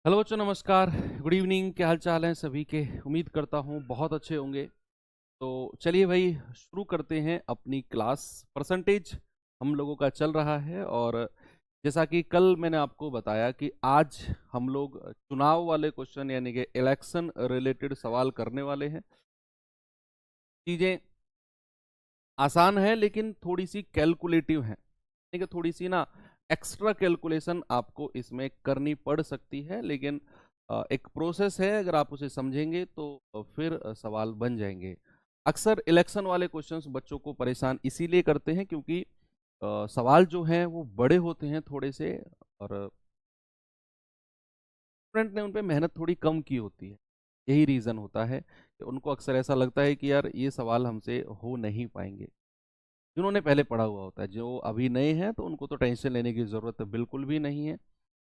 Hello बच्चों, नमस्कार। Good evening. क्या हाल चाल है सभी के? उम्मीद करता हूँ बहुत अच्छे होंगे। तो चलिए भाई, शुरू करते हैं अपनी क्लास। परसेंटेज हम लोगों का चल रहा है, और जैसा कि कल मैंने आपको बताया कि आज हम लोग चुनाव वाले क्वेश्चन यानी कि इलेक्शन रिलेटेड सवाल करने वाले हैं। चीज़ें आसान है लेकिन थोड़ी सी कैलकुलेटिव है, यानी कि थोड़ी सी ना एक्स्ट्रा कैलकुलेशन आपको इसमें करनी पड़ सकती है, लेकिन एक प्रोसेस है। अगर आप उसे समझेंगे तो फिर सवाल बन जाएंगे। अक्सर इलेक्शन वाले क्वेश्चंस बच्चों को परेशान इसीलिए करते हैं क्योंकि सवाल जो हैं वो बड़े होते हैं थोड़े से, और स्टूडेंट ने उन पे मेहनत थोड़ी कम की होती है। यही रीज़न होता है कि उनको अक्सर ऐसा लगता है कि यार ये सवाल हमसे हो नहीं पाएंगे। जिन्होंने पहले पढ़ा हुआ होता है, जो अभी नए हैं तो उनको तो टेंशन लेने की ज़रूरत बिल्कुल भी नहीं है,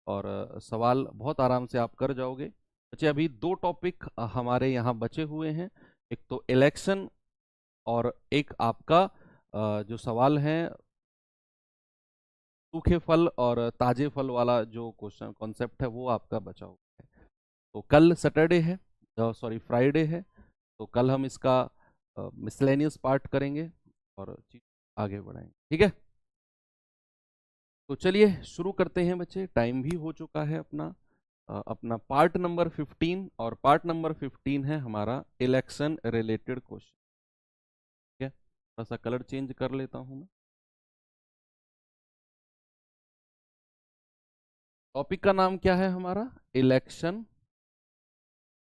और सवाल बहुत आराम से आप कर जाओगे। बच्चे, अभी दो टॉपिक हमारे यहाँ बचे हुए हैं। एक तो इलेक्शन, और एक आपका जो सवाल है सूखे फल और ताजे फल वाला जो क्वेश्चन कॉन्सेप्ट है वो आपका बचा हुआ है। तो कल सैटरडे है, सॉरी फ्राइडे है, तो कल हम इसका मिसलेनियस पार्ट करेंगे और चीज़ आगे बढ़ाएंगे। ठीक है, तो चलिए शुरू करते हैं बच्चे। टाइम भी हो चुका है अपना। अपना पार्ट नंबर 15, और पार्ट नंबर 15 है हमारा इलेक्शन रिलेटेड क्वेश्चन। ठीक है, थोड़ा सा कलर चेंज कर लेता हूं मैं। टॉपिक का नाम क्या है हमारा? इलेक्शन।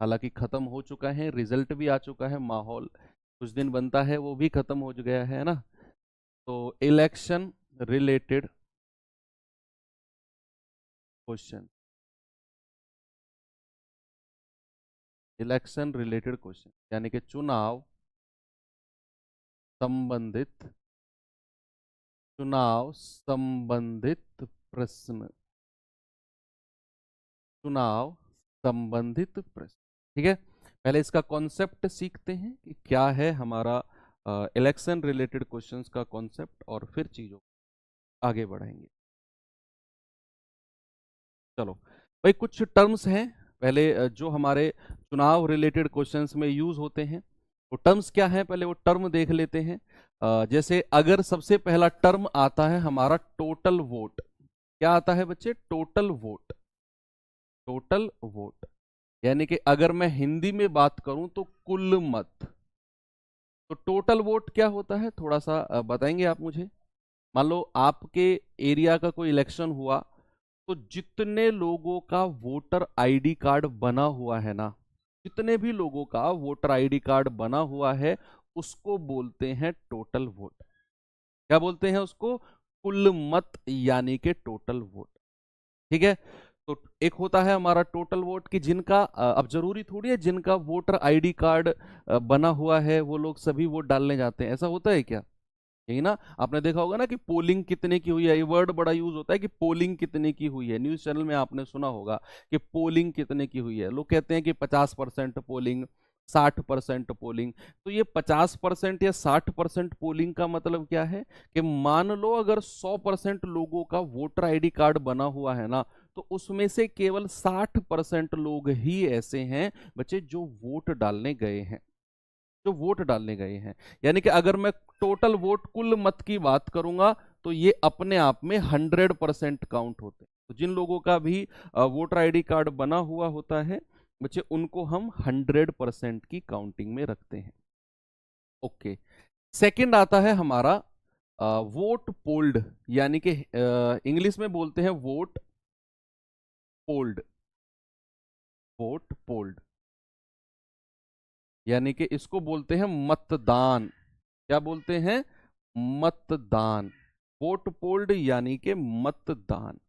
हालांकि खत्म हो चुका है, रिजल्ट भी आ चुका है, माहौल कुछ दिन बनता है वो भी खत्म हो गया है ना। तो election related question, election related question यानी कि चुनाव संबंधित, चुनाव संबंधित प्रश्न, चुनाव संबंधित प्रश्न। ठीक है, पहले इसका कॉन्सेप्ट सीखते हैं कि क्या है हमारा इलेक्शन रिलेटेड क्वेश्चंस का कॉन्सेप्ट, और फिर चीजों को आगे बढ़ाएंगे। चलो भाई, कुछ टर्म्स हैं पहले जो हमारे चुनाव रिलेटेड क्वेश्चंस में यूज होते हैं। वो टर्म्स क्या है, पहले वो टर्म देख लेते हैं। जैसे अगर सबसे पहला टर्म आता है हमारा टोटल वोट। क्या आता है बच्चे? Total vote. टोटल वोट यानी कि अगर मैं हिंदी में बात करूं तो कुल मत। तो टोटल वोट क्या होता है, थोड़ा सा बताएंगे आप मुझे? मान लो आपके एरिया का कोई इलेक्शन हुआ, तो जितने लोगों का वोटर आईडी कार्ड बना हुआ है ना, जितने भी लोगों का वोटर आईडी कार्ड बना हुआ है, उसको बोलते हैं टोटल वोट। क्या बोलते हैं उसको? कुल मत, यानी कि टोटल वोट। ठीक है, तो एक होता है हमारा टोटल वोट कि जिनका अब जरूरी थोड़ी है जिनका वोटर आईडी कार्ड बना हुआ है वो लोग सभी वोट डालने जाते हैं, ऐसा होता है क्या? यही ना, आपने देखा होगा ना कि पोलिंग कितने की हुई है। ये वर्ड बड़ा यूज होता है कि पोलिंग कितने की हुई है। न्यूज चैनल में आपने सुना होगा कि पोलिंग कितने की हुई है। लोग कहते हैं कि 50% पोलिंग, 60% पोलिंग। तो ये 50% या 60% पोलिंग का मतलब क्या है कि मान लो अगर 100% लोगों का वोटर आईडी कार्ड बना हुआ है ना, तो उसमें से केवल 60% लोग ही ऐसे हैं बच्चे जो वोट डालने गए हैं, जो वोट डालने गए हैं। यानी कि अगर मैं टोटल वोट कुल मत की बात करूंगा तो ये अपने आप में 100% काउंट होते हैं। तो जिन लोगों का भी वोटर आईडी कार्ड बना हुआ होता है बच्चे, उनको हम 100% की काउंटिंग में रखते हैं। ओके, सेकंड आता है हमारा वोट पोल्ड, यानी कि इंग्लिश में बोलते हैं वोट पोल्ड। वोट पोल्ड यानी कि इसको बोलते हैं मतदान। क्या बोलते हैं? मतदान। वोट पोल्ड यानी कि मतदान।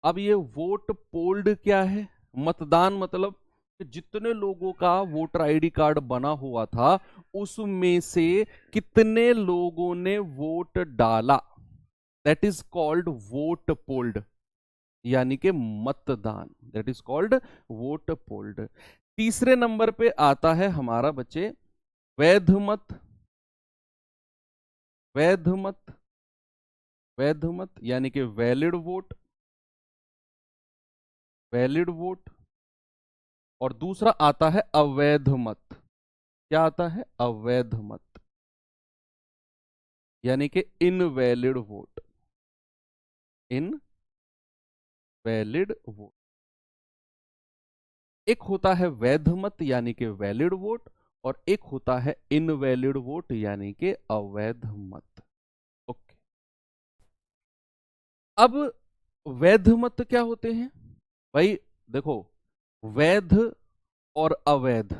अब ये वोट पोल्ड क्या है? मतदान मतलब कि जितने लोगों का वोटर आईडी कार्ड बना हुआ था उसमें से कितने लोगों ने वोट डाला, that is called vote polled, यानी कि मतदान। That is called vote polled. तीसरे नंबर पे आता है हमारा बच्चे वैध मत। वैध मत, वैध मत यानी कि वैलिड वोट। वैलिड वोट, और दूसरा आता है अवैध मत। क्या आता है? अवैध मत, यानी कि इनवैलिड वोट। Invalid vote. एक होता है वैध मत यानी कि वैलिड वोट, और एक होता है इनवैलिड वोट यानी कि अवैध मत। ओके, अब वैध मत क्या होते हैं भाई? देखो, वैध और अवैध,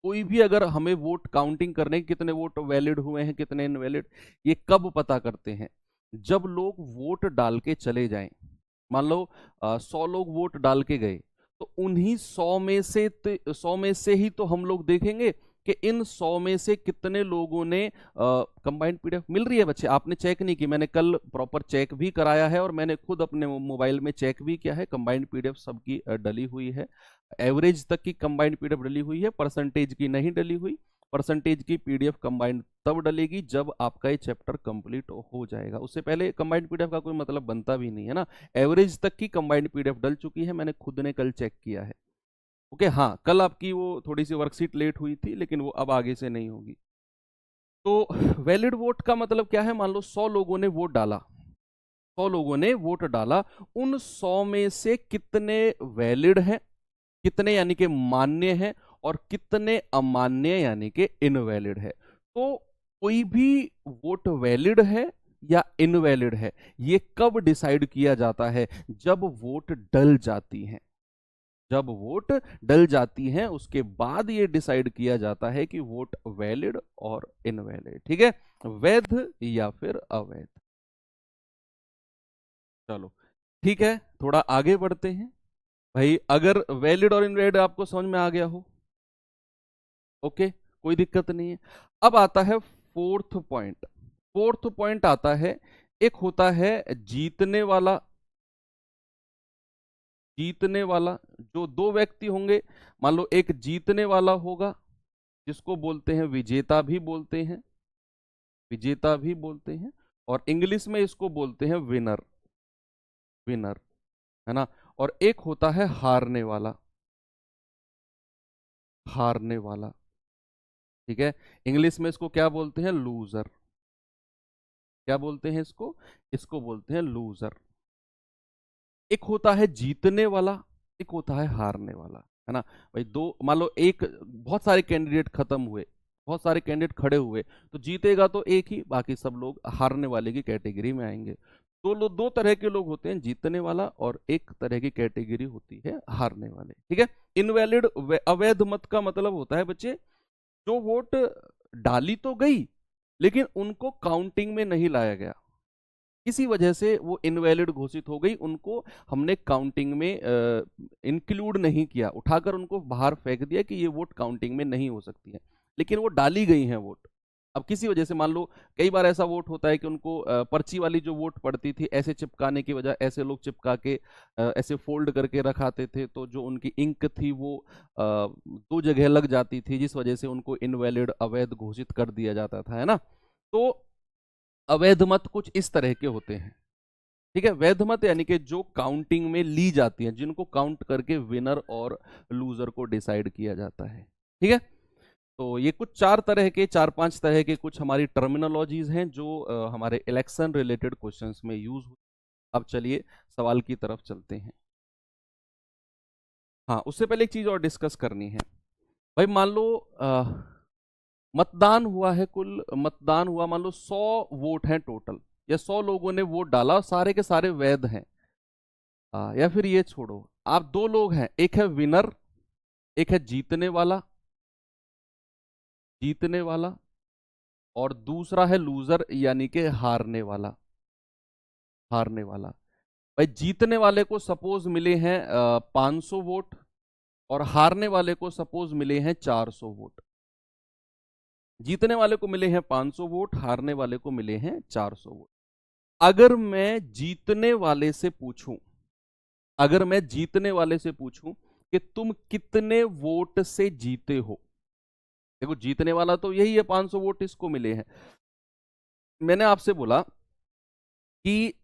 कोई भी अगर हमें वोट काउंटिंग करने कितने वोट वैलिड हुए हैं कितने इनवैलिड, ये कब पता करते हैं? जब लोग वोट डाल के चले जाएं। मान लो 100 लोग वोट डाल के गए, तो उन्हीं 100 में से ही तो हम लोग देखेंगे कि इन 100 में से कितने लोगों ने कंबाइंड पीडीएफ मिल रही है। बच्चे आपने चेक नहीं की, मैंने कल प्रॉपर चेक भी कराया है और मैंने खुद अपने मोबाइल में चेक भी किया है। कंबाइंड पीडीएफ सबकी डली हुई है, एवरेज तक की कंबाइंड पीडीएफ डली हुई है, परसेंटेज की नहीं डली हुई। परसेंटेज की पीडीएफ कंबाइंड तब डलेगी जब आपका ये चैप्टर कंप्लीट हो जाएगा, उससे पहले कंबाइंड पीडीएफ का कोई मतलब बनता भी नहीं है ना। एवरेज तक की कंबाइंड पीडीएफ डल चुकी है, मैंने खुद ने कल चेक किया है। ओके, हाँ, कल आपकी वो थोड़ी सी वर्कशीट लेट हुई थी, लेकिन वो अब आगे से नहीं होगी। तो वैलिड वोट का मतलब क्या है? मान लो 100 लोगों ने वोट डाला, 100 लोगों ने वोट डाला, उन 100 में से कितने वैलिड हैं, कितने यानी कि मान्य हैं, और कितने अमान्य यानी कि इनवैलिड है। तो कोई भी वोट वैलिड है या इनवैलिड है, ये कब डिसाइड किया जाता है? जब वोट डल जाती है। जब वोट डल जाती है उसके बाद ये डिसाइड किया जाता है कि वोट वैलिड और इनवैलिड। ठीक है, वैध या फिर अवैध। चलो ठीक है, थोड़ा आगे बढ़ते हैं भाई। अगर वैलिड और इनवैलिड आपको समझ में आ गया हो, ओके, कोई दिक्कत नहीं है। अब आता है फोर्थ पॉइंट। फोर्थ पॉइंट आता है, एक होता है जीतने वाला। जीतने वाला, जो दो व्यक्ति होंगे, मान लो एक जीतने वाला होगा जिसको बोलते हैं विजेता भी बोलते हैं, विजेता भी बोलते हैं, और इंग्लिश में इसको बोलते हैं विनर, विनर, है ना। और एक होता है हारने वाला, हारने वाला। ठीक है, इंग्लिश में इसको क्या बोलते हैं? लूजर। क्या बोलते हैं इसको? इसको बोलते हैं लूजर। एक होता है जीतने वाला, एक होता है हारने वाला, है ना भाई। दो, मान लो एक, बहुत सारे कैंडिडेट खत्म हुए, बहुत सारे कैंडिडेट खड़े हुए, तो जीतेगा तो एक ही, बाकी सब लोग हारने वाले की कैटेगरी में आएंगे। तो दो तरह के लोग होते हैं, जीतने वाला, और एक तरह की कैटेगरी होती है हारने वाले। ठीक है, इनवैलिड अवैध मत का मतलब होता है बच्चे, जो वोट डाली तो गई लेकिन उनको काउंटिंग में नहीं लाया गया, किसी वजह से वो इनवैलिड घोषित हो गई, उनको हमने काउंटिंग में इंक्लूड नहीं किया, उठाकर उनको बाहर फेंक दिया कि ये वोट काउंटिंग में नहीं हो सकती है, लेकिन वो डाली गई हैं वोट। अब किसी वजह से, मान लो कई बार ऐसा वोट होता है कि उनको पर्ची वाली जो वोट पड़ती थी, ऐसे चिपकाने की वजह, ऐसे लोग चिपका के ऐसे फोल्ड करके रखाते थे, तो जो उनकी इंक थी वो दो जगह लग जाती थी, जिस वजह से उनको इनवैलिड अवैध घोषित कर दिया जाता था, है ना। तो अवैध मत कुछ इस तरह के होते हैं। ठीक है, वैध मत यानी कि जो काउंटिंग में ली जाती है, जिनको काउंट करके विनर और लूजर को डिसाइड किया जाता है। ठीक है, तो ये कुछ चार पांच तरह के कुछ हमारी टर्मिनोलॉजीज हैं जो हमारे इलेक्शन रिलेटेड क्वेश्चंस में यूज हो। अब चलिए सवाल की तरफ चलते हैं। हाँ, उससे पहले एक चीज और डिस्कस करनी है भाई। मान लो मतदान हुआ है, कुल मतदान हुआ, मान लो 100 वोट हैं टोटल, या 100 लोगों ने वोट डाला, सारे के सारे वैध हैं। या फिर ये छोड़ो, आप दो लोग हैं, एक है विनर, एक है जीतने वाला, जीतने वाला, और दूसरा है लूजर यानी कि हारने वाला, हारने वाला। भाई जीतने वाले को सपोज मिले हैं 500 वोट, और हारने वाले को सपोज मिले हैं 400 वोट। जीतने वाले को मिले हैं 500 वोट, हारने वाले को मिले हैं 400 वोट। अगर मैं जीतने वाले से पूछूं, अगर मैं जीतने वाले से पूछूं कि तुम कितने वोट से जीते हो, देखो जीतने वाला तो यही है, 500 वोट इसको मिले हैं। मैंने आपसे बोला कि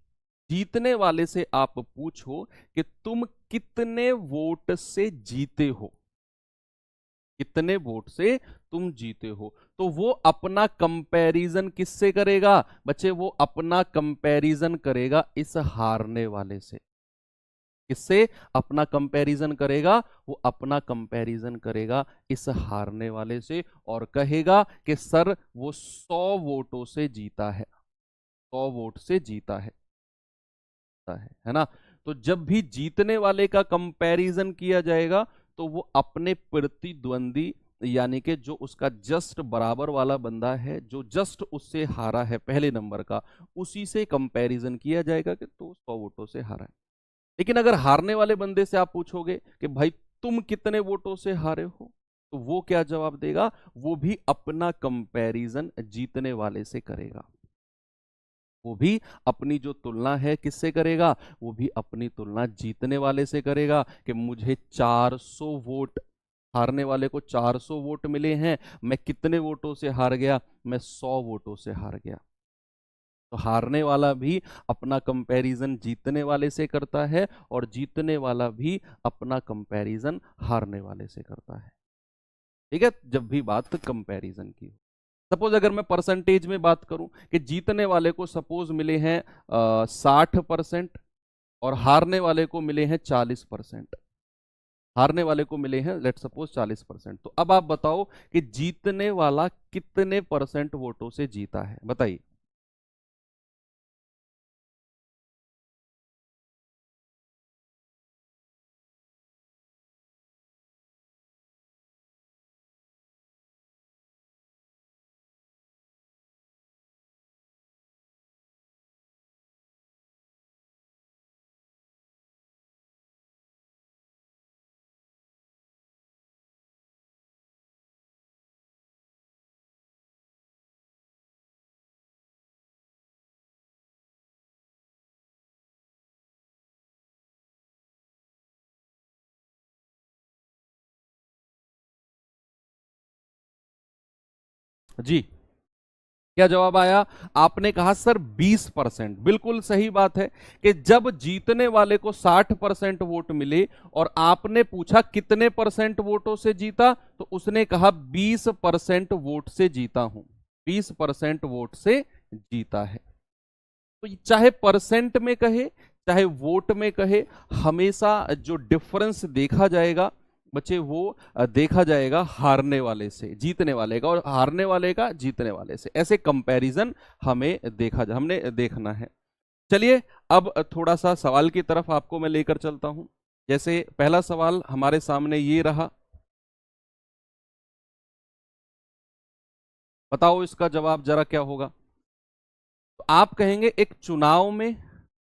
जीतने वाले से आप पूछो कि तुम कितने वोट से जीते हो, कितने वोट से तुम जीते हो, तो वो अपना कंपैरिजन किससे करेगा बच्चे? वो अपना कंपैरिजन करेगा इस हारने वाले से। किससे अपना कंपैरिजन करेगा? वो अपना कंपैरिजन करेगा इस हारने वाले से और कहेगा कि सर वो 100 वोटों से जीता है, 100 वोट से जीता है ना। तो जब भी जीतने वाले का कंपैरिजन किया जाएगा तो वो अपने प्रतिद्वंदी यानी कि जो उसका जस्ट बराबर वाला बंदा है, जो जस्ट उससे हारा है पहले नंबर का, उसी से कंपैरिजन किया जाएगा कि तो 100 वोटों से हारा है। लेकिन अगर हारने वाले बंदे से आप पूछोगे कि भाई तुम कितने वोटों से हारे हो, तो वो क्या जवाब देगा? वो भी अपना कंपैरिजन जीतने वाले से करेगा। वो भी अपनी जो तुलना है किससे करेगा? वो भी अपनी तुलना जीतने वाले से करेगा कि मुझे 400 वोट, हारने वाले को 400 वोट मिले हैं, मैं कितने वोटों से हार गया? मैं 100 वोटों से हार गया। तो हारने वाला भी अपना कंपैरिजन जीतने वाले से करता है और जीतने वाला भी अपना कंपैरिजन हारने वाले से करता है। ठीक है, जब भी बात कंपैरिजन की हो। सपोज अगर मैं परसेंटेज में बात करूं कि जीतने वाले को सपोज मिले हैं 60% और हारने वाले को मिले हैं 40%, हारने वाले को मिले हैं लेट सपोज 40%, तो अब आप बताओ कि जीतने वाला कितने परसेंट वोटों से जीता है? बताइए। जी, क्या जवाब आया? आपने कहा सर 20%। बिल्कुल सही बात है कि जब जीतने वाले को 60% वोट मिले और आपने पूछा कितने परसेंट वोटों से जीता, तो उसने कहा 20% वोट से जीता हूं, 20% वोट से जीता है। तो चाहे परसेंट में कहे चाहे वोट में कहे, हमेशा जो डिफरेंस देखा जाएगा बच्चे वो देखा जाएगा हारने वाले से जीतने वाले का और हारने वाले का जीतने वाले से। ऐसे कंपैरिजन हमें हमने देखना है। चलिए अब थोड़ा सा सवाल की तरफ आपको मैं लेकर चलता हूं। जैसे पहला सवाल हमारे सामने ये रहा, बताओ इसका जवाब जरा क्या होगा? तो आप कहेंगे एक चुनाव में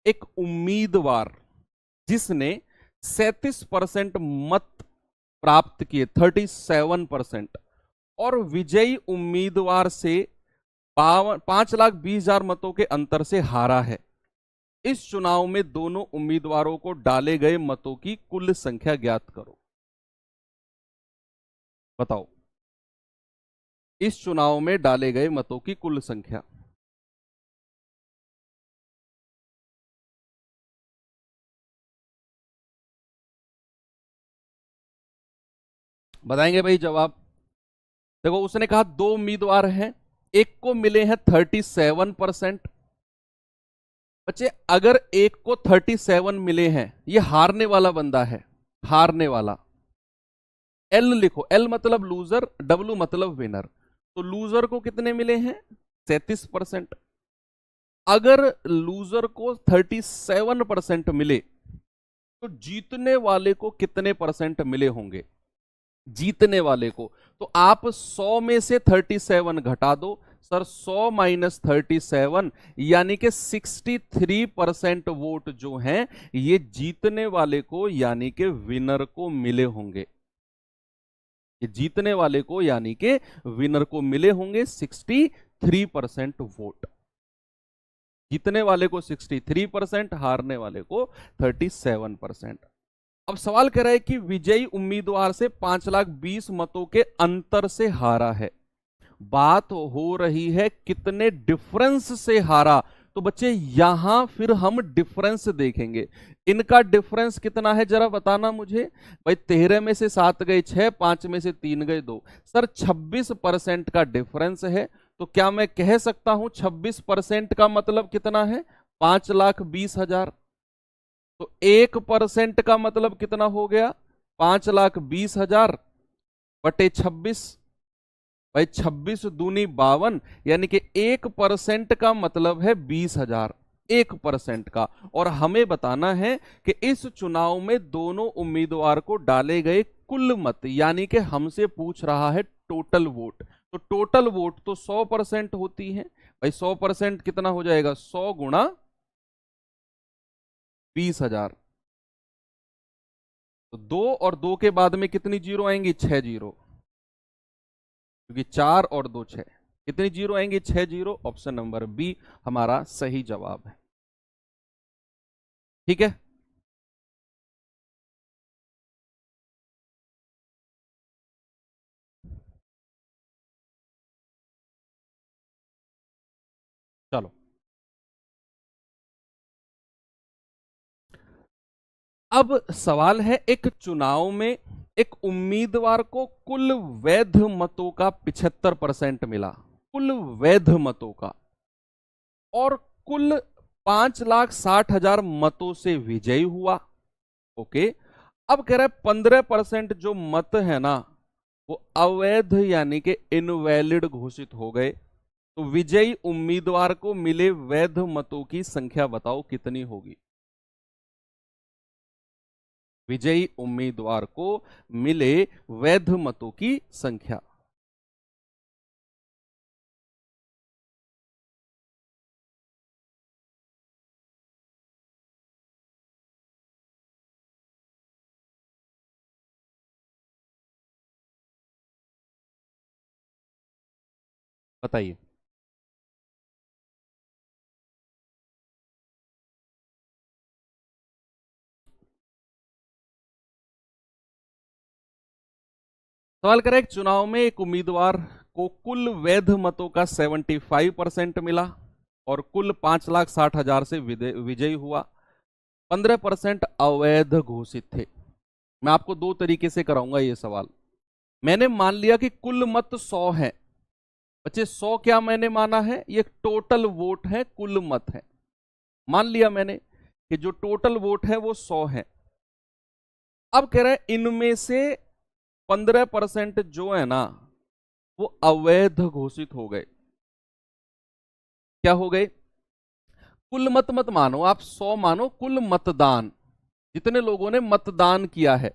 एक उम्मीदवार जिसने 37% मत प्राप्त किए, 37%, और विजयी उम्मीदवार से 5,20,000 मतों के अंतर से हारा है। इस चुनाव में दोनों उम्मीदवारों को डाले गए मतों की कुल संख्या ज्ञात करो। बताओ, इस चुनाव में डाले गए मतों की कुल संख्या। बताएंगे भाई जवाब? देखो, उसने कहा दो उम्मीदवार हैं, एक को मिले हैं 37%। बच्चे अगर एक को 37 मिले हैं, ये हारने वाला बंदा है, हारने वाला। एल लिखो, एल मतलब लूजर, डब्ल्यू मतलब विनर। तो लूजर को कितने मिले हैं? 37%। अगर लूजर को 37% मिले तो जीतने वाले को कितने परसेंट मिले होंगे? जीतने वाले को। तो आप 100 में से 37 घटा दो सर, 100 माइनस 37 यानी कि 63% वोट जो हैं ये जीतने वाले को यानी कि विनर को मिले होंगे। ये जीतने वाले को यानी कि विनर को मिले होंगे 63% वोट। जीतने वाले को 63%, हारने वाले को 37%। अब सवाल कह रहा है कि विजयी उम्मीदवार से 5,20,000 मतों के अंतर से हारा है। बात हो रही है कितने डिफरेंस से हारा, तो बच्चे यहां फिर हम डिफरेंस देखेंगे। इनका डिफरेंस कितना है जरा बताना मुझे। भाई 13 में से 7 गए 6, 5 में से 3 गए 2, सर 26% का डिफरेंस है। तो क्या मैं कह सकता हूं 26% का मतलब कितना है? 5,20,000। तो 1% का मतलब कितना हो गया? 5,20,000 बटे 26। भाई 26 दूनी 52, यानी कि 1% का मतलब है 20,000, 1% का। और हमें बताना है कि इस चुनाव में दोनों उम्मीदवार को डाले गए कुल मत, यानी कि हमसे पूछ रहा है टोटल वोट। तो टोटल वोट तो 100% होती है। भाई 100% कितना हो जाएगा? 100 गुणा 20,000। तो 2 और 2 के बाद में कितनी जीरो आएंगी? 6 जीरो, क्योंकि 4 और 2 6। कितनी जीरो आएंगी? 6 जीरो। ऑप्शन नंबर बी हमारा सही जवाब है। ठीक है, चलो अब सवाल है, एक चुनाव में एक उम्मीदवार को कुल वैध मतों का 75% मिला, कुल वैध मतों का, और कुल 5,60,000 मतों से विजयी हुआ। ओके, अब कह रहा है 15% जो मत है ना वो अवैध यानी कि इनवैलिड घोषित हो गए। तो विजयी उम्मीदवार को मिले वैध मतों की संख्या बताओ कितनी होगी? विजयी उम्मीदवार को मिले वैध मतों की संख्या। बताइए। सवाल करें, एक चुनाव में एक उम्मीदवार को कुल वैध मतों का 75% मिला और कुल 5,60,000 से विजयी हुआ। 15% अवैध घोषित थे। मैं आपको दो तरीके से कराऊंगा ये सवाल। मैंने मान लिया कि कुल मत 100 है। बच्चे 100 क्या मैंने माना है? ये टोटल वोट है, कुल मत है। मान लिया मैंने कि जो टोटल वोट है वो 100 है। अब कह रहे हैं इनमें से 15% जो है ना वो अवैध घोषित हो गए। क्या हो गए? कुल मत मत मानो आप, 100 मानो कुल मतदान, जितने लोगों ने मतदान किया है।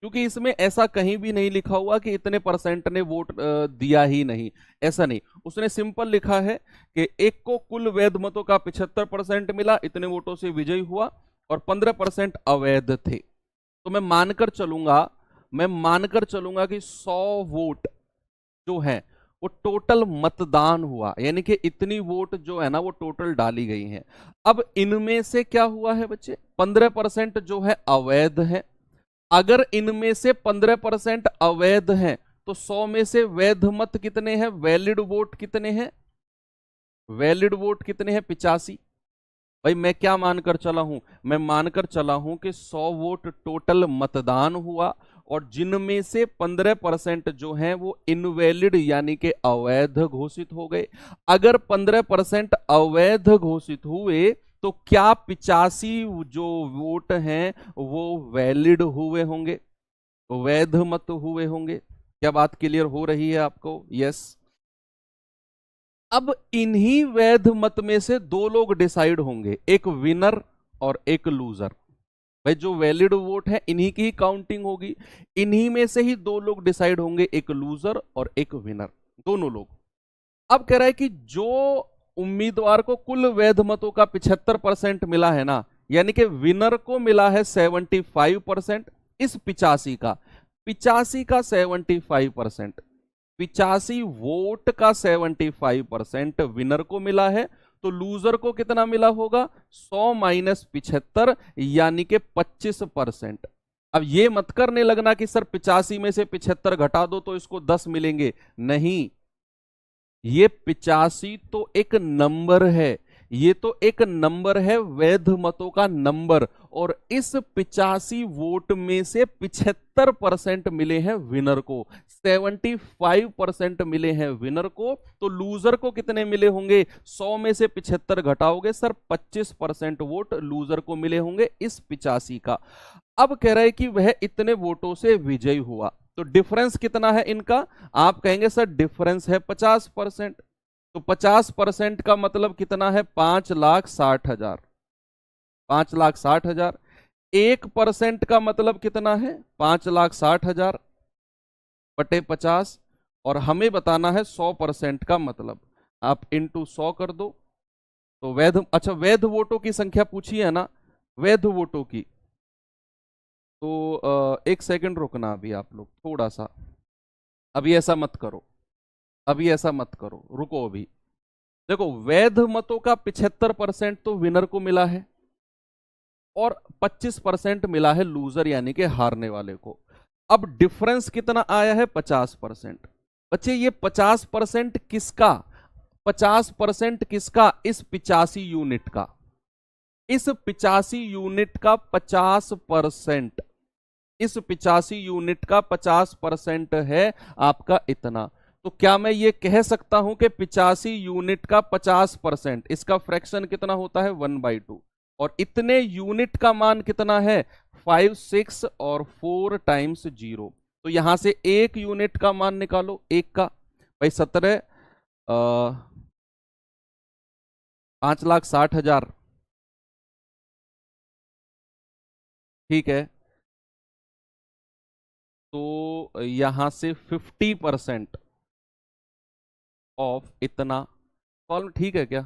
क्योंकि इसमें ऐसा कहीं भी नहीं लिखा हुआ कि इतने परसेंट ने वोट दिया ही नहीं, ऐसा नहीं। उसने सिंपल लिखा है कि एक को कुल वैध मतों का 75% मिला, इतने वोटों से विजयी हुआ, और 15% अवैध थे। तो मैं मानकर चलूंगा कि 100 वोट जो है वो टोटल मतदान हुआ, यानी कि इतनी वोट जो है ना वो टोटल डाली गई है। अब इनमें से क्या हुआ है बच्चे? 15% जो है अवैध है। अगर इनमें से 15% अवैध हैं तो 100 में से वैध मत कितने हैं? वैलिड वोट कितने हैं? वैलिड वोट कितने हैं? 85। भाई मैं क्या मानकर चला हूं? मैं मानकर चला हूं कि 100 वोट टोटल मतदान हुआ, और जिनमें से 15% जो हैं वो इनवैलिड यानी कि अवैध घोषित हो गए। अगर 15% अवैध घोषित हुए तो क्या 85 जो वोट हैं वो वैलिड हुए होंगे, वैध मत हुए होंगे? क्या बात क्लियर हो रही है आपको? यस। अब इन्हीं वैध मत में से दो लोग डिसाइड होंगे, एक विनर और एक लूजर। भाई जो वैलिड वोट है इन्हीं की ही काउंटिंग होगी, इन्हीं में से ही दो लोग डिसाइड होंगे, एक लूजर और एक विनर, दोनों लोग। अब कह रहा है कि जो उम्मीदवार को कुल वैध मतों का 75% मिला है ना, यानी कि विनर को मिला है 75%, इस 85 का, 85 का 75%, 85 वोट का 75% विनर को मिला है। तो लूजर को कितना मिला होगा? 100 माइनस 75 यानी कि 25%। अब ये मत करने लगना कि सर 85 में से 75 घटा दो तो इसको 10 मिलेंगे, नहीं, ये 85 तो एक नंबर है, ये तो एक नंबर है, वैध मतों का नंबर, और इस 85 वोट में से 75% मिले हैं विनर को, 75% मिले हैं विनर को। तो लूजर को कितने मिले होंगे? 100 में से 75 घटाओगे सर, 25% वोट लूजर को मिले होंगे इस 85 का। अब कह रहा है कि वह इतने वोटों से विजयी हुआ, तो डिफरेंस कितना है इनका? आप कहेंगे सर डिफरेंस है 50%। तो 50% का मतलब कितना है? 5,60,000। 5,60,000। 1% का मतलब कितना है? 5,60,000 बटे 50, और हमें बताना है 100% का मतलब। आप इंटू 100 कर दो तो वैध, अच्छा वैध वोटों की संख्या पूछी है ना, वैध वोटों की। तो एक सेकंड रुकना अभी आप लोग थोड़ा सा, अभी ऐसा मत करो, अभी ऐसा मत करो, रुको अभी। देखो वैध मतों का 75% तो विनर को मिला है और 25% मिला है लूजर यानी कि हारने वाले को। अब डिफरेंस कितना आया है? 50%। बच्चे ये 50% किसका? 50% किसका? इस 85 यूनिट का, इस 85 यूनिट का 50%, इस 85 यूनिट का 50% है आपका इतना। तो क्या मैं ये कह सकता हूं कि 85 यूनिट का 50%, इसका फ्रैक्शन कितना होता है? 1/2। और इतने यूनिट का मान कितना है? 5, 6 और 4 टाइम्स 0। तो यहां से एक यूनिट का मान निकालो, एक का भाई 17, 5,60,000, ठीक है। तो यहां से 50% ऑफ इतना, कॉल ठीक है क्या?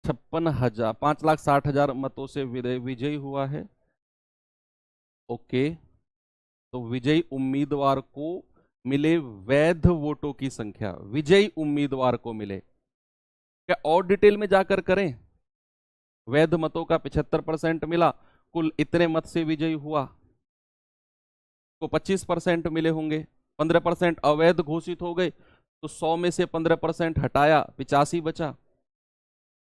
56,000, 5,60,000 मतों से विजयी हुआ है। ओके, तो विजयी उम्मीदवार को मिले वैध वोटों की संख्या, विजयी उम्मीदवार को मिले। क्या और डिटेल में जाकर करें? वैध मतों का 75% मिला, कुल इतने मत से विजयी हुआ, को 25% मिले होंगे, 15% अवैध घोषित हो गए, तो 100 में से 15% हटाया, 85 बचा,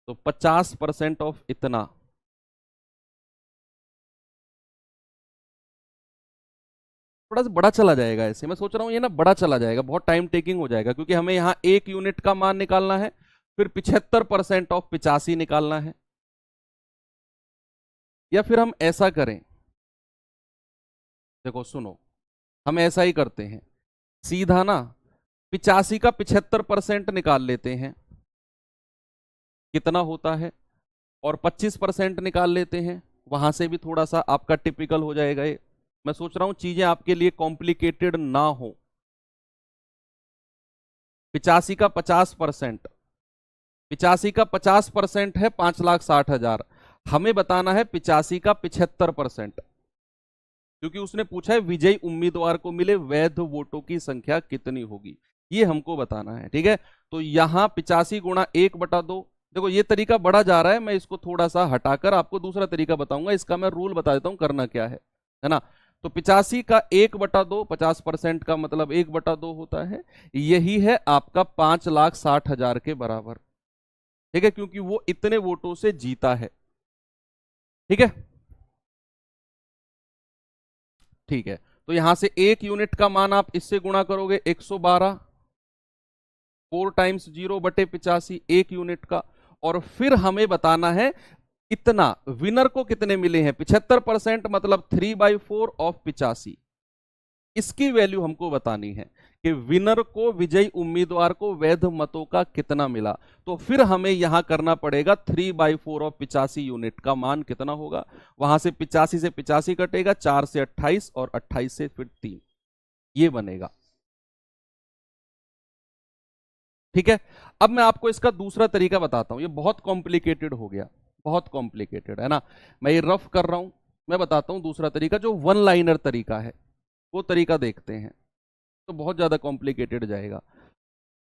तो 50% ऑफ इतना। थोड़ा सा बड़ा चला जाएगा ऐसे, मैं सोच रहा हूं ये ना बड़ा चला जाएगा, बहुत टाइम टेकिंग हो जाएगा, क्योंकि हमें यहाँ एक यूनिट का मान निकालना है, फिर 75% ऑफ 85 निकालना है। या फिर हम ऐसा करें, देखो सुनो, हम ऐसा ही करते हैं, सीधा ना 85 का 75% निकाल लेते हैं, कितना होता है, और 25% निकाल लेते हैं, वहां से भी थोड़ा सा आपका टिपिकल हो जाएगा ये। मैं सोच रहा हूं चीजें आपके लिए कॉम्प्लिकेटेड ना हो। 85 का 50%, 85 का 50% है 5,60,000। हमें बताना है 85 का 75%, क्योंकि उसने पूछा है विजयी उम्मीदवार को मिले वैध वोटों की संख्या कितनी होगी, ये हमको बताना है, ठीक है। तो यहां 85 गुणा 1/2, देखो ये तरीका बढ़ा जा रहा है, मैं इसको थोड़ा सा हटाकर आपको दूसरा तरीका बताऊंगा, इसका मैं रूल बता देता हूं करना क्या है ना। तो 85 का 1/2, 50% का मतलब 1/2 होता है, यही है आपका 5,60,000 के बराबर, ठीक है, क्योंकि वो इतने वोटों से जीता है, ठीक है। ठीक है, तो यहां से एक यूनिट का मान आप इससे गुणा करोगे, 112, 4 टाइम्स 0 बटे 85, एक यूनिट का। और फिर हमें बताना है इतना विनर को कितने मिले हैं, 75% मतलब 3/4 ऑफ 85, इसकी वैल्यू हमको बतानी है कि विनर को, विजयी उम्मीदवार को वैध मतों का कितना मिला। तो फिर हमें यहां करना पड़ेगा 3/4 ऑफ 85 यूनिट का मान कितना होगा, वहां से 85 से 85 कटेगा, 4 से 28 और 28 से फिर 3, ये बनेगा, ठीक है। अब मैं आपको इसका दूसरा तरीका बताता हूं, ये बहुत कॉम्प्लिकेटेड हो गया, बहुत कॉम्प्लिकेटेड है ना, मैं ये रफ कर रहा हूं। मैं बताता हूं दूसरा तरीका जो वन लाइनर तरीका है, वो तरीका देखते हैं, तो बहुत ज्यादा कॉम्प्लिकेटेड जाएगा।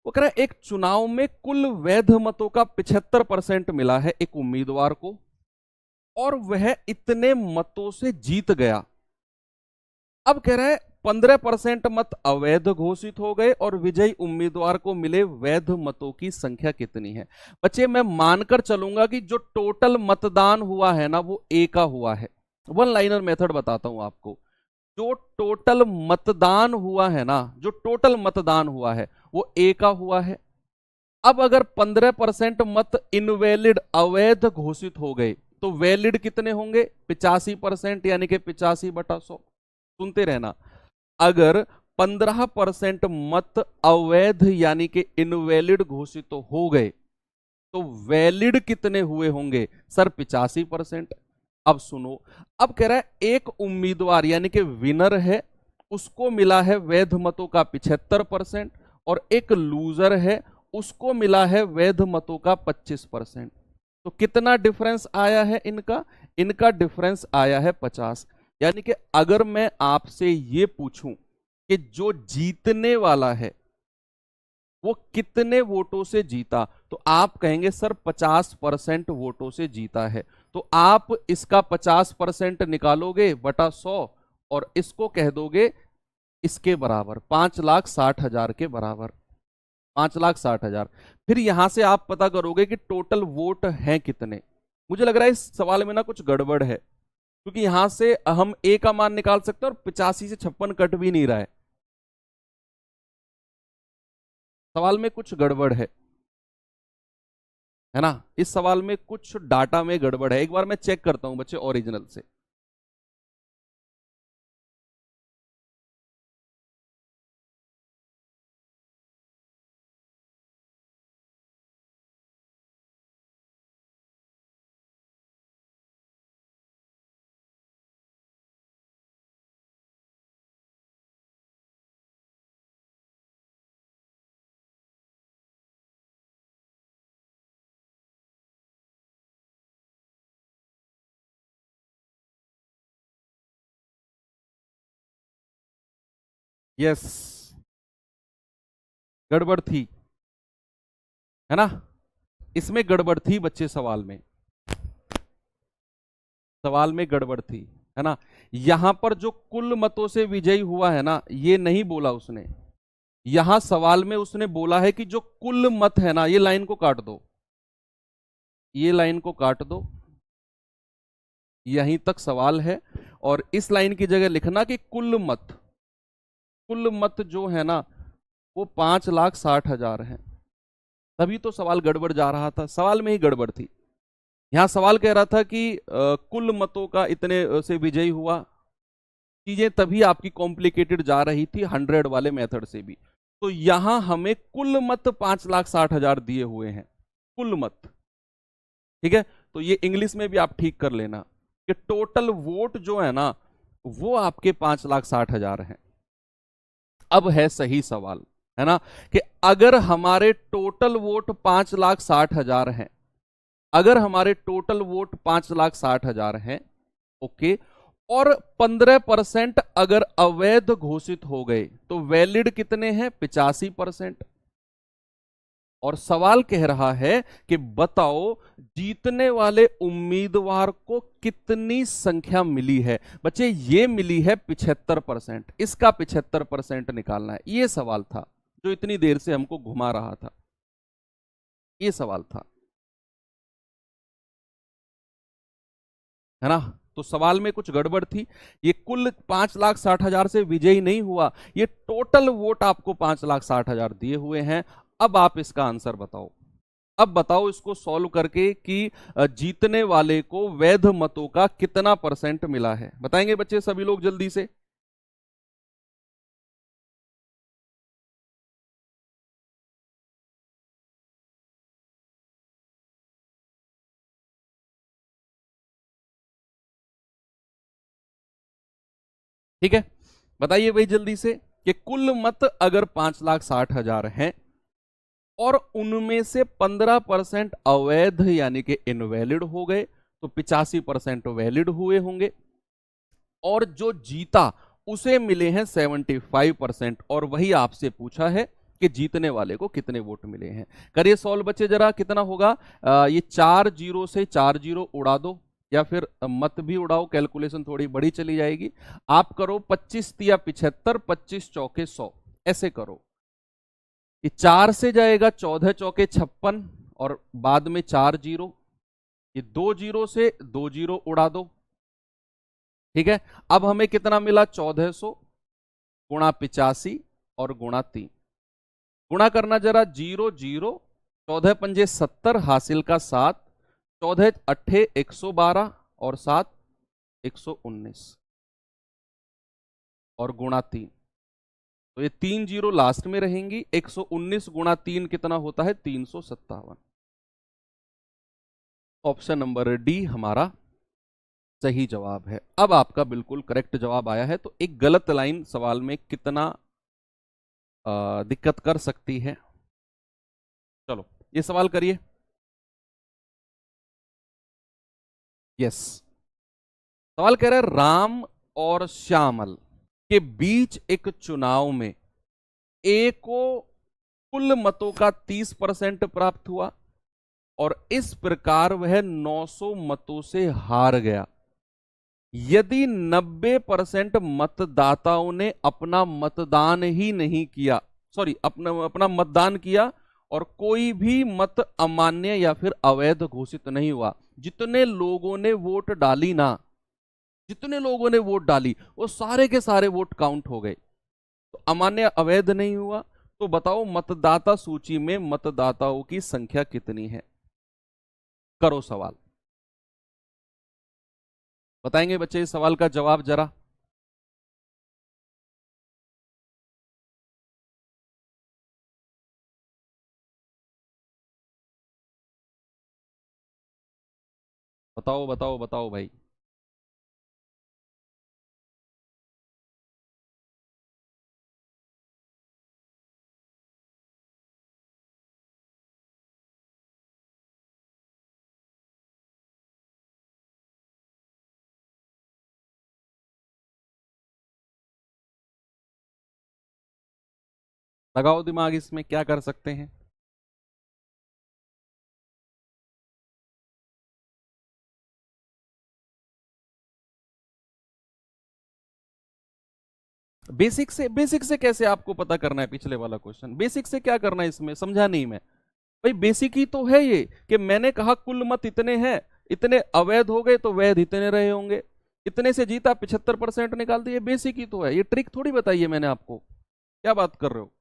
वो कह रहा है एक चुनाव में कुल वैध मतों का 75% मिला है एक उम्मीदवार को, और वह इतने मतों से जीत गया। अब कह रहा है 15% मत अवैध घोषित हो गए और विजयी उम्मीदवार को मिले वैध मतों की संख्या कितनी है। बच्चे मैं मानकर चलूंगा कि जो टोटल मतदान हुआ है ना वो ए का हुआ है। वन लाइनर मेथड बताता हूं आपको। जो टोटल मतदान हुआ है ना, जो टोटल मतदान हुआ है वो ए का हुआ है। अब अगर 15% मत इनवैलिड अवैध घोषित हो गए तो वैलिड कितने होंगे? 85%, यानी कि 85/100। सुनते रहना, अगर 15% मत अवैध यानी कि इनवैलिड घोषित तो हो गए तो वैलिड कितने हुए होंगे? सर 85%। अब सुनो, अब कह रहा है एक उम्मीदवार यानी कि विनर है, उसको मिला है वैध मतों का 75% और एक लूजर है, उसको मिला है वैध मतों का 25%। तो कितना डिफरेंस आया है इनका? इनका डिफरेंस आया है 50। यानी कि अगर मैं आपसे ये पूछूं कि जो जीतने वाला है वो कितने वोटों से जीता, तो आप कहेंगे सर 50% वोटों से जीता है। तो आप इसका 50% निकालोगे बटा 100 और इसको कह दोगे इसके बराबर 5,60,000 के बराबर, 5,60,000। फिर यहां से आप पता करोगे कि टोटल वोट हैं कितने। मुझे लग रहा है इस सवाल में ना कुछ गड़बड़ है, क्योंकि यहां से हम ए का मान निकाल सकते हैं और 85 से 56 कट भी नहीं रहा है। सवाल में कुछ गड़बड़ है ना? इस सवाल में कुछ डाटा में गड़बड़ है। एक बार मैं चेक करता हूं बच्चे ओरिजिनल से। यस, गड़बड़ थी, है ना? इसमें गड़बड़ थी बच्चे, सवाल में गड़बड़ थी, है ना? यहां पर जो कुल मतों से विजयी हुआ है ना, ये नहीं बोला उसने। यहां सवाल में उसने बोला है कि जो कुल मत है ना, ये लाइन को काट दो, ये लाइन को काट दो, यहीं तक सवाल है। और इस लाइन की जगह लिखना कि कुल मत जो है ना वो 5,60,000 है। तभी तो सवाल गड़बड़ जा रहा था, सवाल में ही गड़बड़ थी। यहां सवाल कह रहा था कि कुल मतों का इतने से विजयी हुआ, चीजें तभी आपकी कॉम्प्लिकेटेड जा रही थी 100 वाले मेथड से भी। तो यहां हमें कुल मत 5,60,000 दिए हुए हैं, कुल मत। ठीक है, तो ये इंग्लिश में भी आप ठीक कर लेना कि टोटल वोट जो है ना वो आपके 5,60,000 है। अब है सही सवाल, है ना, कि अगर हमारे टोटल वोट 5,60,000 हैं, अगर हमारे टोटल वोट 5,60,000 हैं, ओके, और 15% अगर अवैध घोषित हो गए तो वैलिड कितने हैं? 85%। और सवाल कह रहा है कि बताओ जीतने वाले उम्मीदवार को कितनी संख्या मिली है। बच्चे ये मिली है 75%, इसका 75% निकालना है। ये सवाल था जो इतनी देर से हमको घुमा रहा था, ये सवाल था, है ना? तो सवाल में कुछ गड़बड़ थी। ये कुल 5,60,000 से विजयी नहीं हुआ, ये टोटल वोट आपको 5,60,000 दिए हुए हैं। अब आप इसका आंसर बताओ। अब बताओ इसको सॉल्व करके कि जीतने वाले को वैध मतों का कितना % मिला है। बताएंगे बच्चे सभी लोग जल्दी से? ठीक है, बताइए भाई जल्दी से कि कुल मत अगर 5,60,000 हैं और उनमें से 15% अवैध यानी कि इनवैलिड हो गए तो 85% वैलिड हुए होंगे, और जो जीता उसे मिले हैं 75%। और वही आपसे पूछा है कि जीतने वाले को कितने वोट मिले हैं। करिए सॉल्व बच्चे जरा, कितना होगा? ये 4 जीरो से 4 जीरो उड़ा दो, या फिर मत भी उड़ाओ, कैलकुलेशन थोड़ी बड़ी चली जाएगी। आप करो 25 तिया 75, 25 चौके 100, ऐसे करो। ये 4 से जाएगा 14 चौके 56 और बाद में 4 जीरो, ये 2 जीरो से 2 जीरो उड़ा दो। ठीक है, अब हमें कितना मिला? 1400 गुणा 85 और गुणा 3। गुणा करना जरा, 0 0, 14 पंजे 70, हासिल का 7, 14 अट्ठे 112 और 7 119 और गुणा 3, तो ये 3 जीरो लास्ट में रहेंगी। 119 गुणा 3 कितना होता है? 357। ऑप्शन नंबर डी हमारा सही जवाब है। अब आपका बिल्कुल करेक्ट जवाब आया है, तो एक गलत लाइन सवाल में कितना दिक्कत कर सकती है। चलो ये सवाल करिए। यस, सवाल कह रहा है राम और श्यामल के बीच एक चुनाव में ए को कुल मतों का 30% प्राप्त हुआ और इस प्रकार वह 900 मतों से हार गया। यदि 90% मतदाताओं ने अपना मतदान ही नहीं किया, अपना मतदान किया और कोई भी मत अमान्य या फिर अवैध घोषित नहीं हुआ, जितने लोगों ने वोट डाली ना, जितने लोगों ने वोट डाली वो सारे के सारे वोट काउंट हो गए, तो अमान्य अवैध नहीं हुआ, तो बताओ मतदाता सूची में मतदाताओं की संख्या कितनी है? करो सवाल। बताएंगे बच्चे इस सवाल का जवाब जरा? बताओ बताओ बताओ भाई। लगाओ दिमाग, इसमें क्या कर सकते हैं? बेसिक से कैसे आपको पता करना है? पिछले वाला क्वेश्चन बेसिक से क्या करना है इसमें, समझा नहीं मैं भाई। बेसिक ही तो है ये कि मैंने कहा कुल मत इतने हैं, इतने अवैध हो गए तो वैध इतने रहे होंगे, इतने से जीता 75% निकाल दिए। बेसिक ही तो है ये, ट्रिक थोड़ी बताइए मैंने आपको, क्या बात कर रहे हो?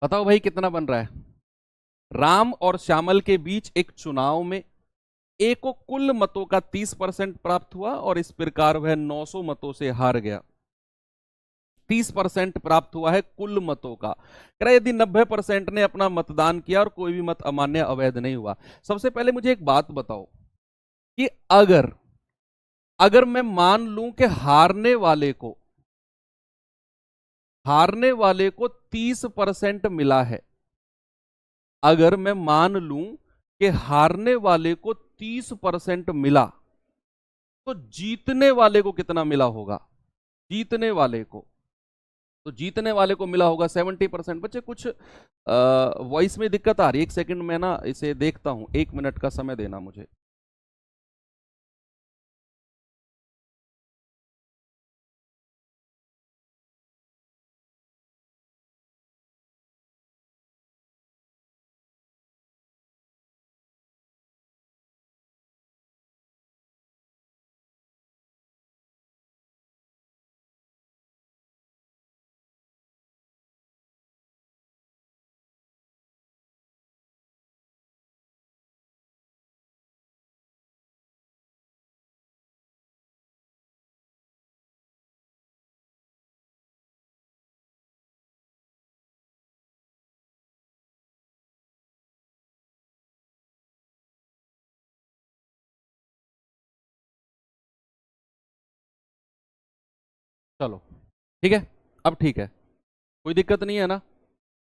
बताओ भाई कितना बन रहा है? राम और श्यामल के बीच एक चुनाव में ए को कुल मतों का 30% प्राप्त हुआ और इस प्रकार वह 900 मतों से हार गया। 30% प्राप्त हुआ है कुल मतों का। कह रहा यदि 90% ने अपना मतदान किया और कोई भी मत अमान्य अवैध नहीं हुआ। सबसे पहले मुझे एक बात बताओ कि अगर अगर मैं मान लूं कि हारने वाले को 30% मिला है, अगर मैं मान लूं कि हारने वाले को 30% मिला, तो जीतने वाले को कितना मिला होगा? जीतने वाले को, तो जीतने वाले को मिला होगा 70%। बच्चे कुछ वॉइस में दिक्कत आ रही है, एक सेकंड में ना इसे देखता हूं, 1 मिनट का समय देना मुझे। चलो ठीक है, अब ठीक है, कोई दिक्कत नहीं है ना?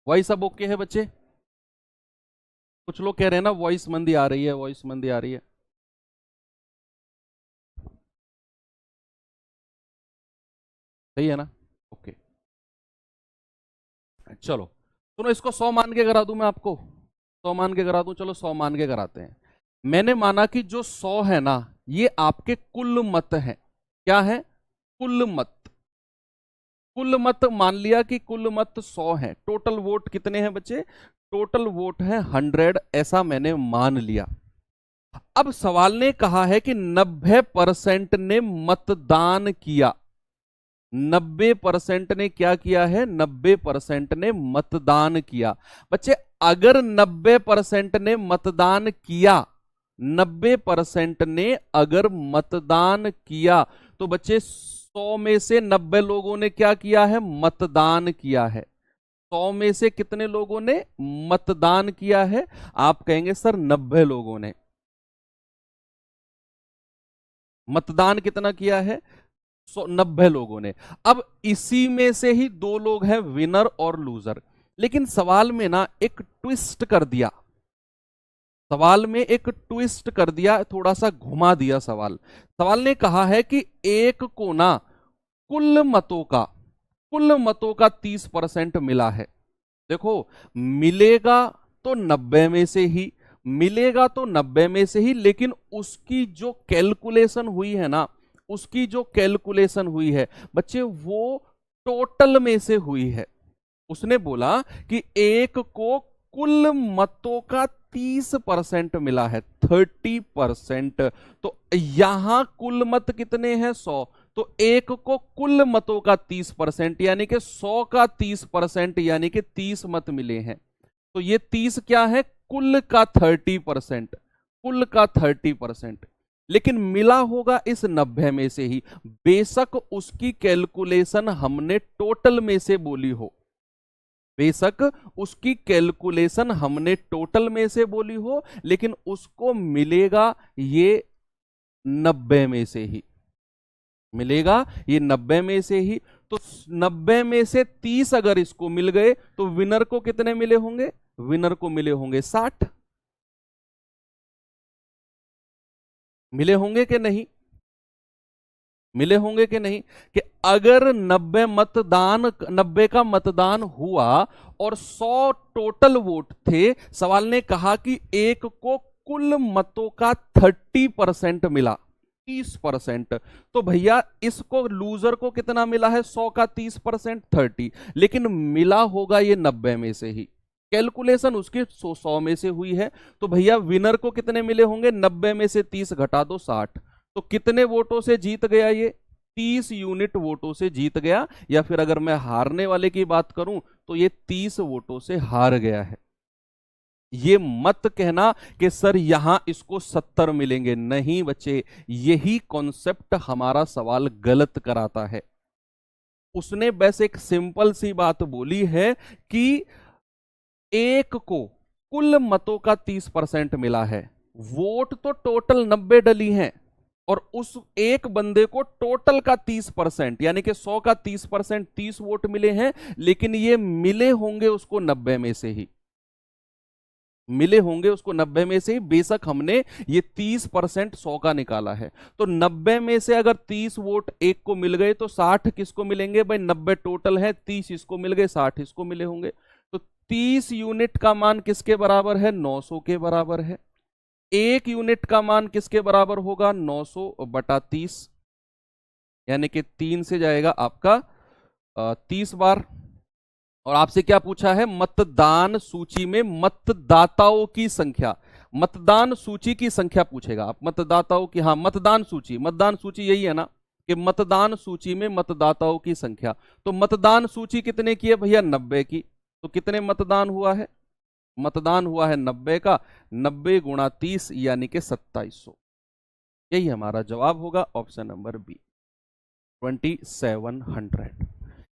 वॉइस अब ओके है बच्चे? कुछ लोग कह रहे हैं ना वॉइस मंदी आ रही है, वॉइस मंदी आ रही है। सही है ना? ओके, चलो सुनो, इसको 100 मान के करा दूं मैं आपको, 100 मान के करा दूं, चलो 100 मान के कराते हैं। मैंने माना कि जो 100 है ना, ये आपके कुल मत है। क्या है? कुल मत। कुल मत मान लिया कि कुल मत 100 है। टोटल वोट कितने हैं बच्चे? टोटल वोट है 100, ऐसा मैंने मान लिया। अब सवाल ने कहा है कि 90% ने मतदान किया। 90% ने क्या किया है? 90% ने मतदान किया। बच्चे अगर 90% ने मतदान किया, 90% ने अगर मतदान किया, तो बच्चे 100 में से 90 लोगों ने क्या किया है? मतदान किया है। 100 में से कितने लोगों ने मतदान किया है? आप कहेंगे सर 90 लोगों ने। मतदान कितना किया है? 90 लोगों ने। अब इसी में से ही दो लोग हैं विनर और लूजर। लेकिन सवाल में ना एक ट्विस्ट कर दिया, सवाल में एक ट्विस्ट कर दिया, थोड़ा सा घुमा दिया सवाल। सवाल ने कहा है कि एक को ना कुल मतों का 30% मिला है। देखो, मिलेगा तो 90 में से ही, मिलेगा तो 90 में से ही, लेकिन उसकी जो कैलकुलेशन हुई है ना, उसकी जो कैलकुलेशन हुई है बच्चे, वो टोटल में से हुई है। उसने बोला कि एक को कुल मतों का 30% मिला है, 30%। तो यहां कुल मत कितने हैं? 100। तो एक को कुल मतों का 30%, यानी कि 100 का 30%, यानी कि 30 मत मिले हैं। तो ये 30 क्या है? कुल का 30%, कुल का 30%। लेकिन मिला होगा इस 90 में से ही, बेशक उसकी कैलकुलेशन हमने टोटल में से बोली हो, बेशक उसकी कैलकुलेशन हमने टोटल में से बोली हो, लेकिन उसको मिलेगा ये 90 में से ही, मिलेगा ये 90 में से ही। तो 90 में से 30 अगर इसको मिल गए, तो विनर को कितने मिले होंगे? विनर को मिले होंगे 60। मिले होंगे कि नहीं? मिले होंगे कि नहीं? कि अगर 90 का मतदान हुआ और 100 टोटल वोट थे, सवाल ने कहा कि एक को कुल मतों का 30% मिला, 30%। तो भैया इसको लूजर को कितना मिला है? 100 का 30%, 30। लेकिन मिला होगा ये 90 में से ही, कैलकुलेशन उसकी 100 में से हुई है। तो भैया विनर को कितने मिले होंगे? 90 में से 30 घटा दो, 60। तो कितने वोटों से जीत गया ये? 30 यूनिट वोटों से जीत गया। या फिर अगर मैं हारने वाले की बात करूं, तो ये 30 वोटों से हार गया है। ये मत कहना कि सर यहां इसको 70 मिलेंगे, नहीं बच्चे, यही कॉन्सेप्ट हमारा सवाल गलत कराता है। उसने बस एक सिंपल सी बात बोली है कि एक को कुल मतों का 30% मिला है, वोट तो टोटल 90 डली हैं, और उस एक बंदे को टोटल का 30%, यानी कि 100 का 30%, 30 वोट मिले हैं, लेकिन ये मिले होंगे उसको 90 में से ही, मिले होंगे उसको 90 में से ही, बेशक हमने ये 30% 100 का निकाला है। तो 90 में से अगर 30 वोट एक को मिल गए तो 60 किसको मिलेंगे भाई? 90 टोटल है, 30 इसको मिल गए, 60 इसको मिले होंगे। तो 30 यूनिट का मान किसके बराबर है? 900 के बराबर है। 1 यूनिट का मान किसके बराबर होगा? 900 बटा 30, यानी कि 3 से जाएगा आपका 30 बार। और आपसे क्या पूछा है? मतदान सूची में मतदाताओं की संख्या, मतदान सूची की संख्या पूछेगा। आप मतदाताओं की, हाँ मतदान सूची यही है ना कि मतदान सूची में मतदाताओं की संख्या। तो मतदान सूची कितने की है भैया? 90 की। तो कितने मतदान हुआ है? मतदान हुआ है 90 का, 90 गुणा 30 यानी कि 2700। यही हमारा जवाब होगा, ऑप्शन नंबर बी, 2700।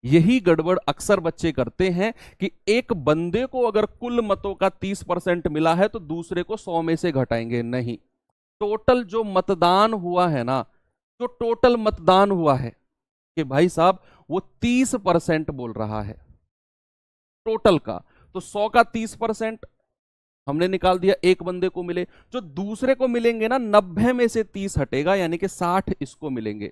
यही गड़बड़ अक्सर बच्चे करते हैं कि एक बंदे को अगर कुल मतों का 30% मिला है तो दूसरे को 100 में से घटाएंगे। नहीं, टोटल जो मतदान हुआ है ना, जो टोटल मतदान हुआ है कि भाई साहब वो 30% बोल रहा है टोटल का। तो 100 का 30% हमने निकाल दिया, एक बंदे को मिले। जो दूसरे को मिलेंगे ना, 90 में से 30 हटेगा यानी कि 60 इसको मिलेंगे,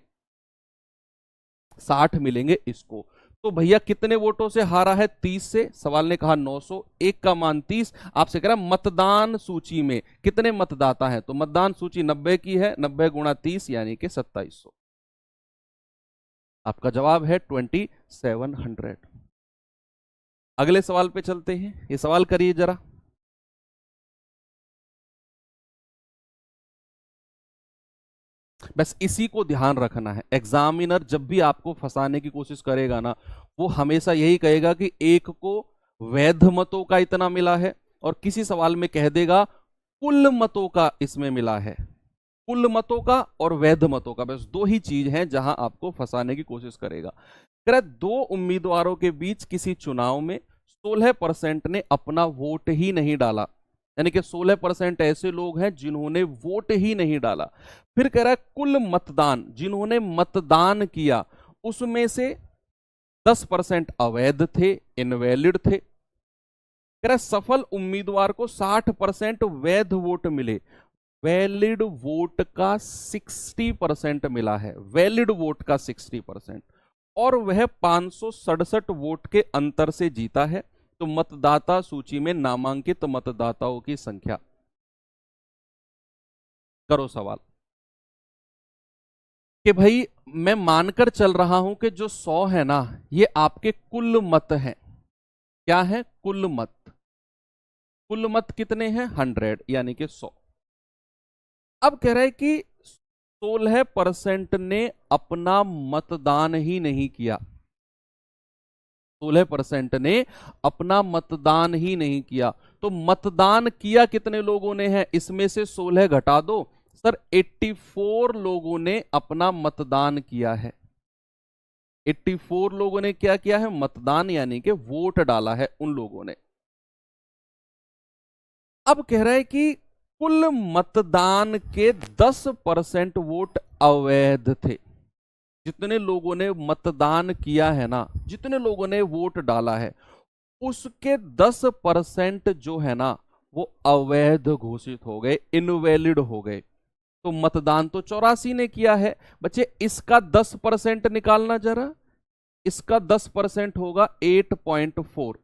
60 मिलेंगे इसको। तो भैया कितने वोटों से हारा है? 30 से। सवाल ने कहा 900, एक का मान 30, आपसे कह रहा मतदान सूची में कितने मतदाता हैं? तो मतदान सूची 90 की है, 90 गुणा 30 यानी कि 2700। आपका जवाब है 2700। अगले सवाल पे चलते हैं। ये सवाल करिए जरा। बस इसी को ध्यान रखना है, एग्जामिनर जब भी आपको फंसाने की कोशिश करेगा ना, वो हमेशा यही कहेगा कि एक को वैध मतों का इतना मिला है, और किसी सवाल में कह देगा कुल मतों का इसमें मिला है। कुल मतों का और वैध मतों का, बस दो ही चीज हैं जहां आपको फंसाने की कोशिश करेगा। कह दो उम्मीदवारों के बीच किसी चुनाव में 16% ने अपना वोट ही नहीं डाला, यानी कि 16% ऐसे लोग हैं जिन्होंने वोट ही नहीं डाला। फिर कह रहा है कुल मतदान, जिन्होंने मतदान किया उसमें से 10% अवैध थे, इनवैलिड थे। कह रहा है सफल उम्मीदवार को 60% वैध वोट मिले, वैलिड वोट का 60% मिला है, वैलिड वोट का 60%, और वह 567 वोट के अंतर से जीता है। तो मतदाता सूची में नामांकित मतदाताओं की संख्या। करो सवाल कि भाई मैं मानकर चल रहा हूं कि जो 100 है ना, ये आपके कुल मत हैं। क्या है? कुल मत। कुल मत कितने हैं? 100, यानी कि 100। अब कह रहा है कि 16% ने अपना मतदान ही नहीं किया, 16% ने अपना मतदान ही नहीं किया। तो मतदान किया कितने लोगों ने है? इसमें से 16 घटा दो सर, 84 लोगों ने अपना मतदान किया है। 84 लोगों ने क्या किया है? मतदान, यानी कि वोट डाला है उन लोगों ने। अब कह रहा है कि कुल मतदान के 10% वोट अवैध थे। जितने लोगों ने मतदान किया है ना, जितने लोगों ने वोट डाला है, उसके 10% जो है ना वो अवैध घोषित हो गए, इनवैलिड हो गए। तो मतदान तो 84 ने किया है बच्चे, इसका 10% निकालना जरा। इसका 10% होगा 8.4।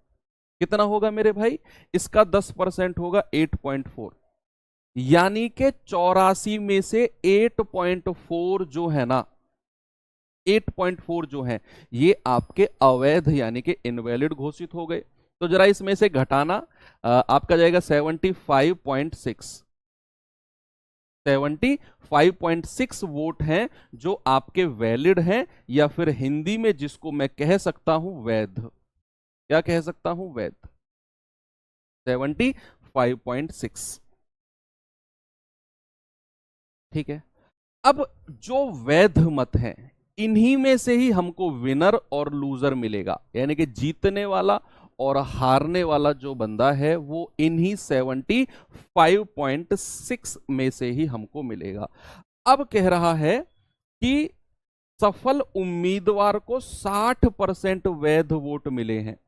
कितना होगा मेरे भाई? इसका 10% होगा 8.4, यानी कि 84 में से 8.4 जो है ना, 8.4 जो है ये आपके अवैध यानी कि इनवैलिड घोषित हो गए। तो जरा इसमें से घटाना, आपका जाएगा 75.6। 75.6 वोट हैं जो आपके वैलिड हैं, या फिर हिंदी में जिसको मैं कह सकता हूं वैध। क्या कह सकता हूं? वैध। 75.6। ठीक है। अब जो वैध मत हैं, इन्हीं में से ही हमको विनर और लूजर मिलेगा, यानी कि जीतने वाला और हारने वाला जो बंदा है वो इन्हीं 75.6 में से ही हमको मिलेगा। अब कह रहा है कि सफल उम्मीदवार को 60% वैध वोट मिले हैं।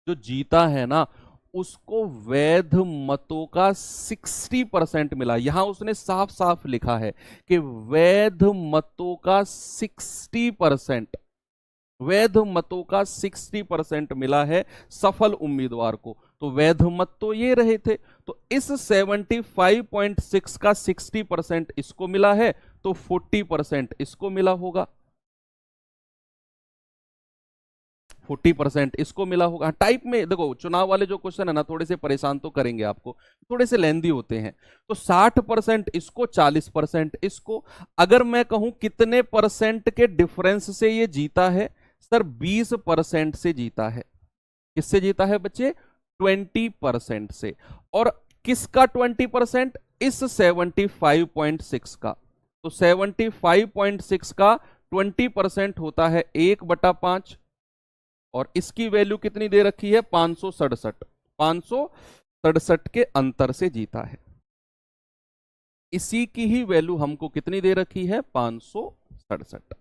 जो जीता है ना उसको वैध मतों का 60% मिला। यहां उसने साफ साफ लिखा है कि वैध मतों का 60%, वैध मतों का 60% मिला है सफल उम्मीदवार को। तो वैध मत तो ये रहे थे, तो इस 75.6 का 60% इसको मिला है, तो 40% इसको मिला होगा, 40% इसको मिला होगा। टाइप में देखो, चुनाव वाले जो क्वेश्चन है ना, थोड़े से परेशान तो करेंगे आपको, थोड़े से लेंदी होते हैं। तो 60% इसको, 40% इसको। अगर मैं कहूं कितने परसेंट के डिफरेंस से ये जीता है, सर 20% से जीता है। किससे जीता है बच्चे? 20% से। और किसका 20%? इस 75.6 का। तो 75.6 का 20% होता है 1/5, और इसकी वैल्यू कितनी दे रखी है? 567। 567 के अंतर से जीता है। इसी की ही वैल्यू हमको कितनी दे रखी है? 567।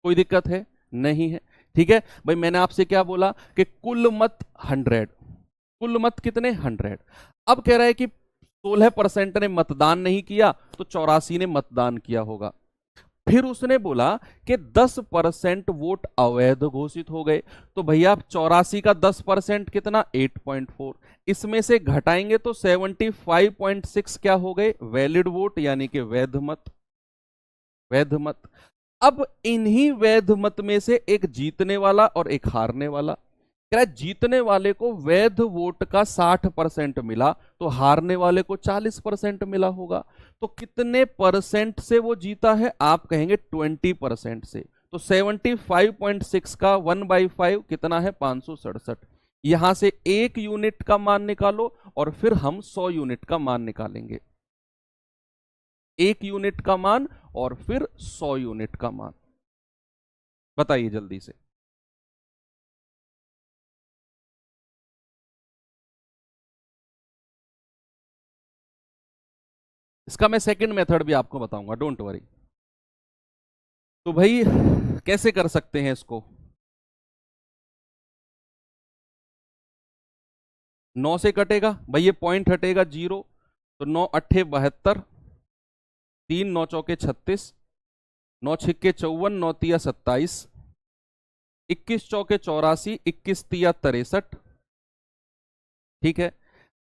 कोई दिक्कत है? नहीं है। ठीक है भाई, मैंने आपसे क्या बोला कि कुल मत 100, कुल मत कितने? 100। अब कह रहा है कि 16% ने मतदान नहीं किया, तो 84 ने मतदान किया होगा। फिर उसने बोला कि 10% वोट अवैध घोषित हो गए। तो भैया 84 का 10% कितना? 8.4। इसमें से घटाएंगे तो 75.6 क्या हो गए? वैलिड वोट, यानी कि वैध मत, वैध मत। अब इन्हीं वैध मत में से एक जीतने वाला और एक हारने वाला। कह रहा है जीतने वाले को वैध वोट का 60% मिला, तो हारने वाले को 40% मिला होगा। तो कितने परसेंट से वो जीता है? आप कहेंगे 20% से। तो 75.6 का 1/5 कितना है? 567। यहां से 1 यूनिट का मान निकालो और फिर हम 100 यूनिट का मान निकालेंगे। 1 यूनिट का मान और फिर 100 यूनिट का मान। बताइए जल्दी से। इसका मैं सेकंड मेथड भी आपको बताऊंगा, डोंट वरी। तो भाई कैसे कर सकते हैं इसको? 9 से कटेगा भाई, ये पॉइंट हटेगा 0, तो 9 अट्ठे 72, 3 9 चौके 36, 9 छिक्के 54, 9 तिया 27, 21 चौके 84, 21 तिया 63। ठीक है,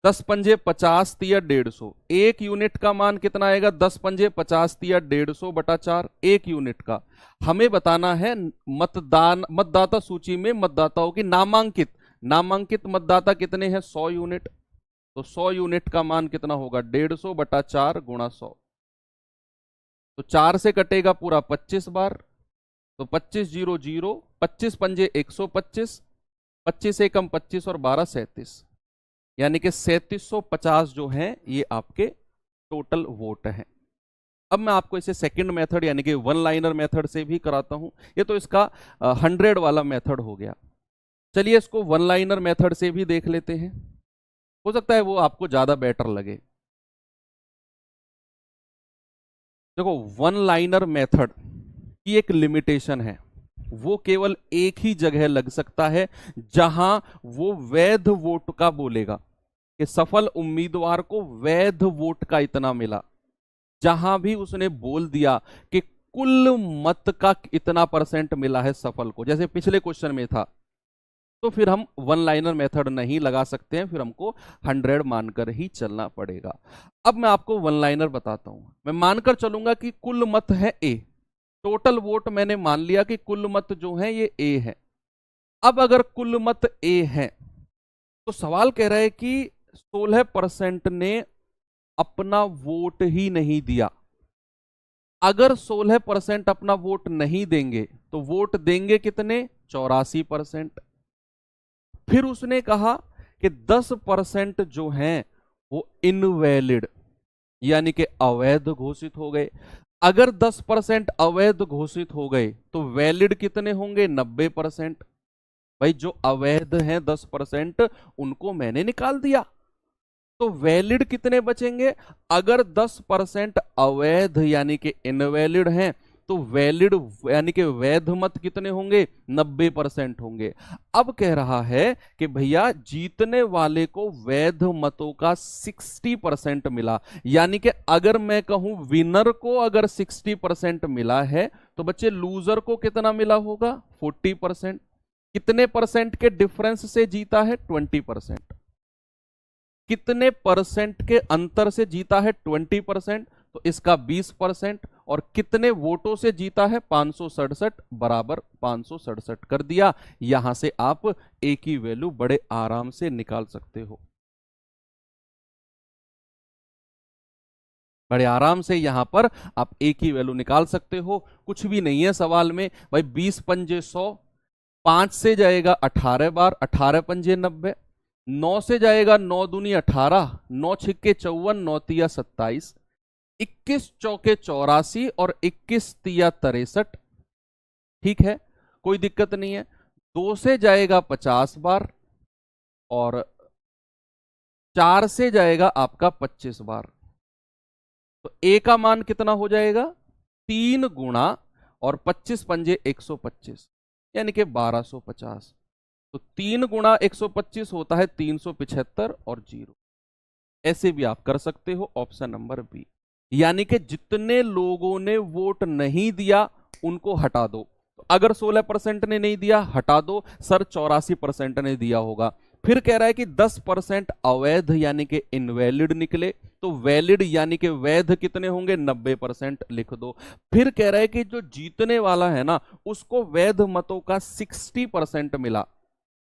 10 पंजे 50 तिया 150। 1 यूनिट का मान कितना आएगा? 10 पंजे 50 तिया 150/4, 1 यूनिट का। हमें बताना है मतदान, मतदाता सूची में मतदाताओं की नामांकित, नामांकित मतदाता कितने हैं? 100 यूनिट। तो 100 यूनिट का मान कितना होगा? 150/4 गुणा 100। तो 4 से कटेगा पूरा 25 बार, तो 25 0 0, 25 पंजे 125, 25 एकम 25 और 12 37, यानी कि 3750 जो है ये आपके टोटल वोट हैं। अब मैं आपको इसे सेकंड मेथड यानी कि वन लाइनर मेथड से भी कराता हूं। ये तो इसका 100 वाला मेथड हो गया। चलिए इसको वन लाइनर मेथड से भी देख लेते हैं, हो सकता है वो आपको ज्यादा बेटर लगे। देखो, वन लाइनर मेथड की एक लिमिटेशन है, वो केवल एक ही जगह लग सकता है जहां वो वैध वोट का बोलेगा कि सफल उम्मीदवार को वैध वोट का इतना मिला। जहां भी उसने बोल दिया कि कुल मत का इतना परसेंट मिला है सफल को, जैसे पिछले क्वेश्चन में था, तो फिर हम वन लाइनर मेथड नहीं लगा सकते हैं, फिर हमको 100 मानकर ही चलना पड़ेगा। अब मैं आपको वन लाइनर बताता हूं। मैं मानकर चलूंगा कि कुल मत है ए, टोटल वोट मैंने मान लिया कि कुल मत जो है ये ए है। अब अगर कुल मत ए है, तो सवाल कह रहा है कि 16% ने अपना वोट ही नहीं दिया। अगर 16% अपना वोट नहीं देंगे तो वोट देंगे कितने? 84%। फिर उसने कहा कि 10% जो हैं वो इनवैलिड यानी कि अवैध घोषित हो गए। अगर 10% अवैध घोषित हो गए तो वैलिड कितने होंगे? 90%। भाई जो अवैध हैं 10% उनको मैंने निकाल दिया, तो वैलिड कितने बचेंगे? अगर 10% अवैध यानी कि इनवैलिड हैं तो वैलिड यानी कि वैध मत कितने होंगे? 90% होंगे। अब कह रहा है कि भैया जीतने वाले को वैध मतों का 60% मिला, यानी कि अगर मैं कहूं विनर को अगर 60% मिला है तो बच्चे लूजर को कितना मिला होगा? 40%। कितने परसेंट के डिफरेंस से जीता है? 20%। कितने परसेंट के अंतर से जीता है? 20%। तो इसका 20%। और कितने वोटों से जीता है? 567 बराबर 567 कर दिया। यहां से आप ए की वैल्यू बड़े आराम से निकाल सकते हो, बड़े आराम से यहां पर आप ए की वैल्यू निकाल सकते हो। कुछ भी नहीं है सवाल में भाई। 20 पंजे 100, 5 से जाएगा 18 बार, 18 पंजे 90, 9 से जाएगा 9 दूनी 18, 9 छिक्के 54, 9 तिया 27, 21 चौके 84 और 21 तिया 63। ठीक है, कोई दिक्कत नहीं है। 2 से जाएगा 50 बार और 4 से जाएगा आपका 25 बार। तो ए का मान कितना हो जाएगा? 3 गुणा और 25 पंजे 125, यानी कि 1250। तो 3 गुणा 125 होता है 375 और 0। ऐसे भी आप कर सकते हो, ऑप्शन नंबर बी। यानी कि जितने लोगों ने वोट नहीं दिया उनको हटा दो। तो अगर 16% ने नहीं दिया, हटा दो। सर 84% ने दिया होगा। फिर कह रहा है कि 10% अवैध यानी कि इनवैलिड निकले, तो वैलिड यानी कि वैध कितने होंगे? 90% लिख दो। फिर कह रहा है कि जो जीतने वाला है ना उसको वैध मतों का 60% मिला।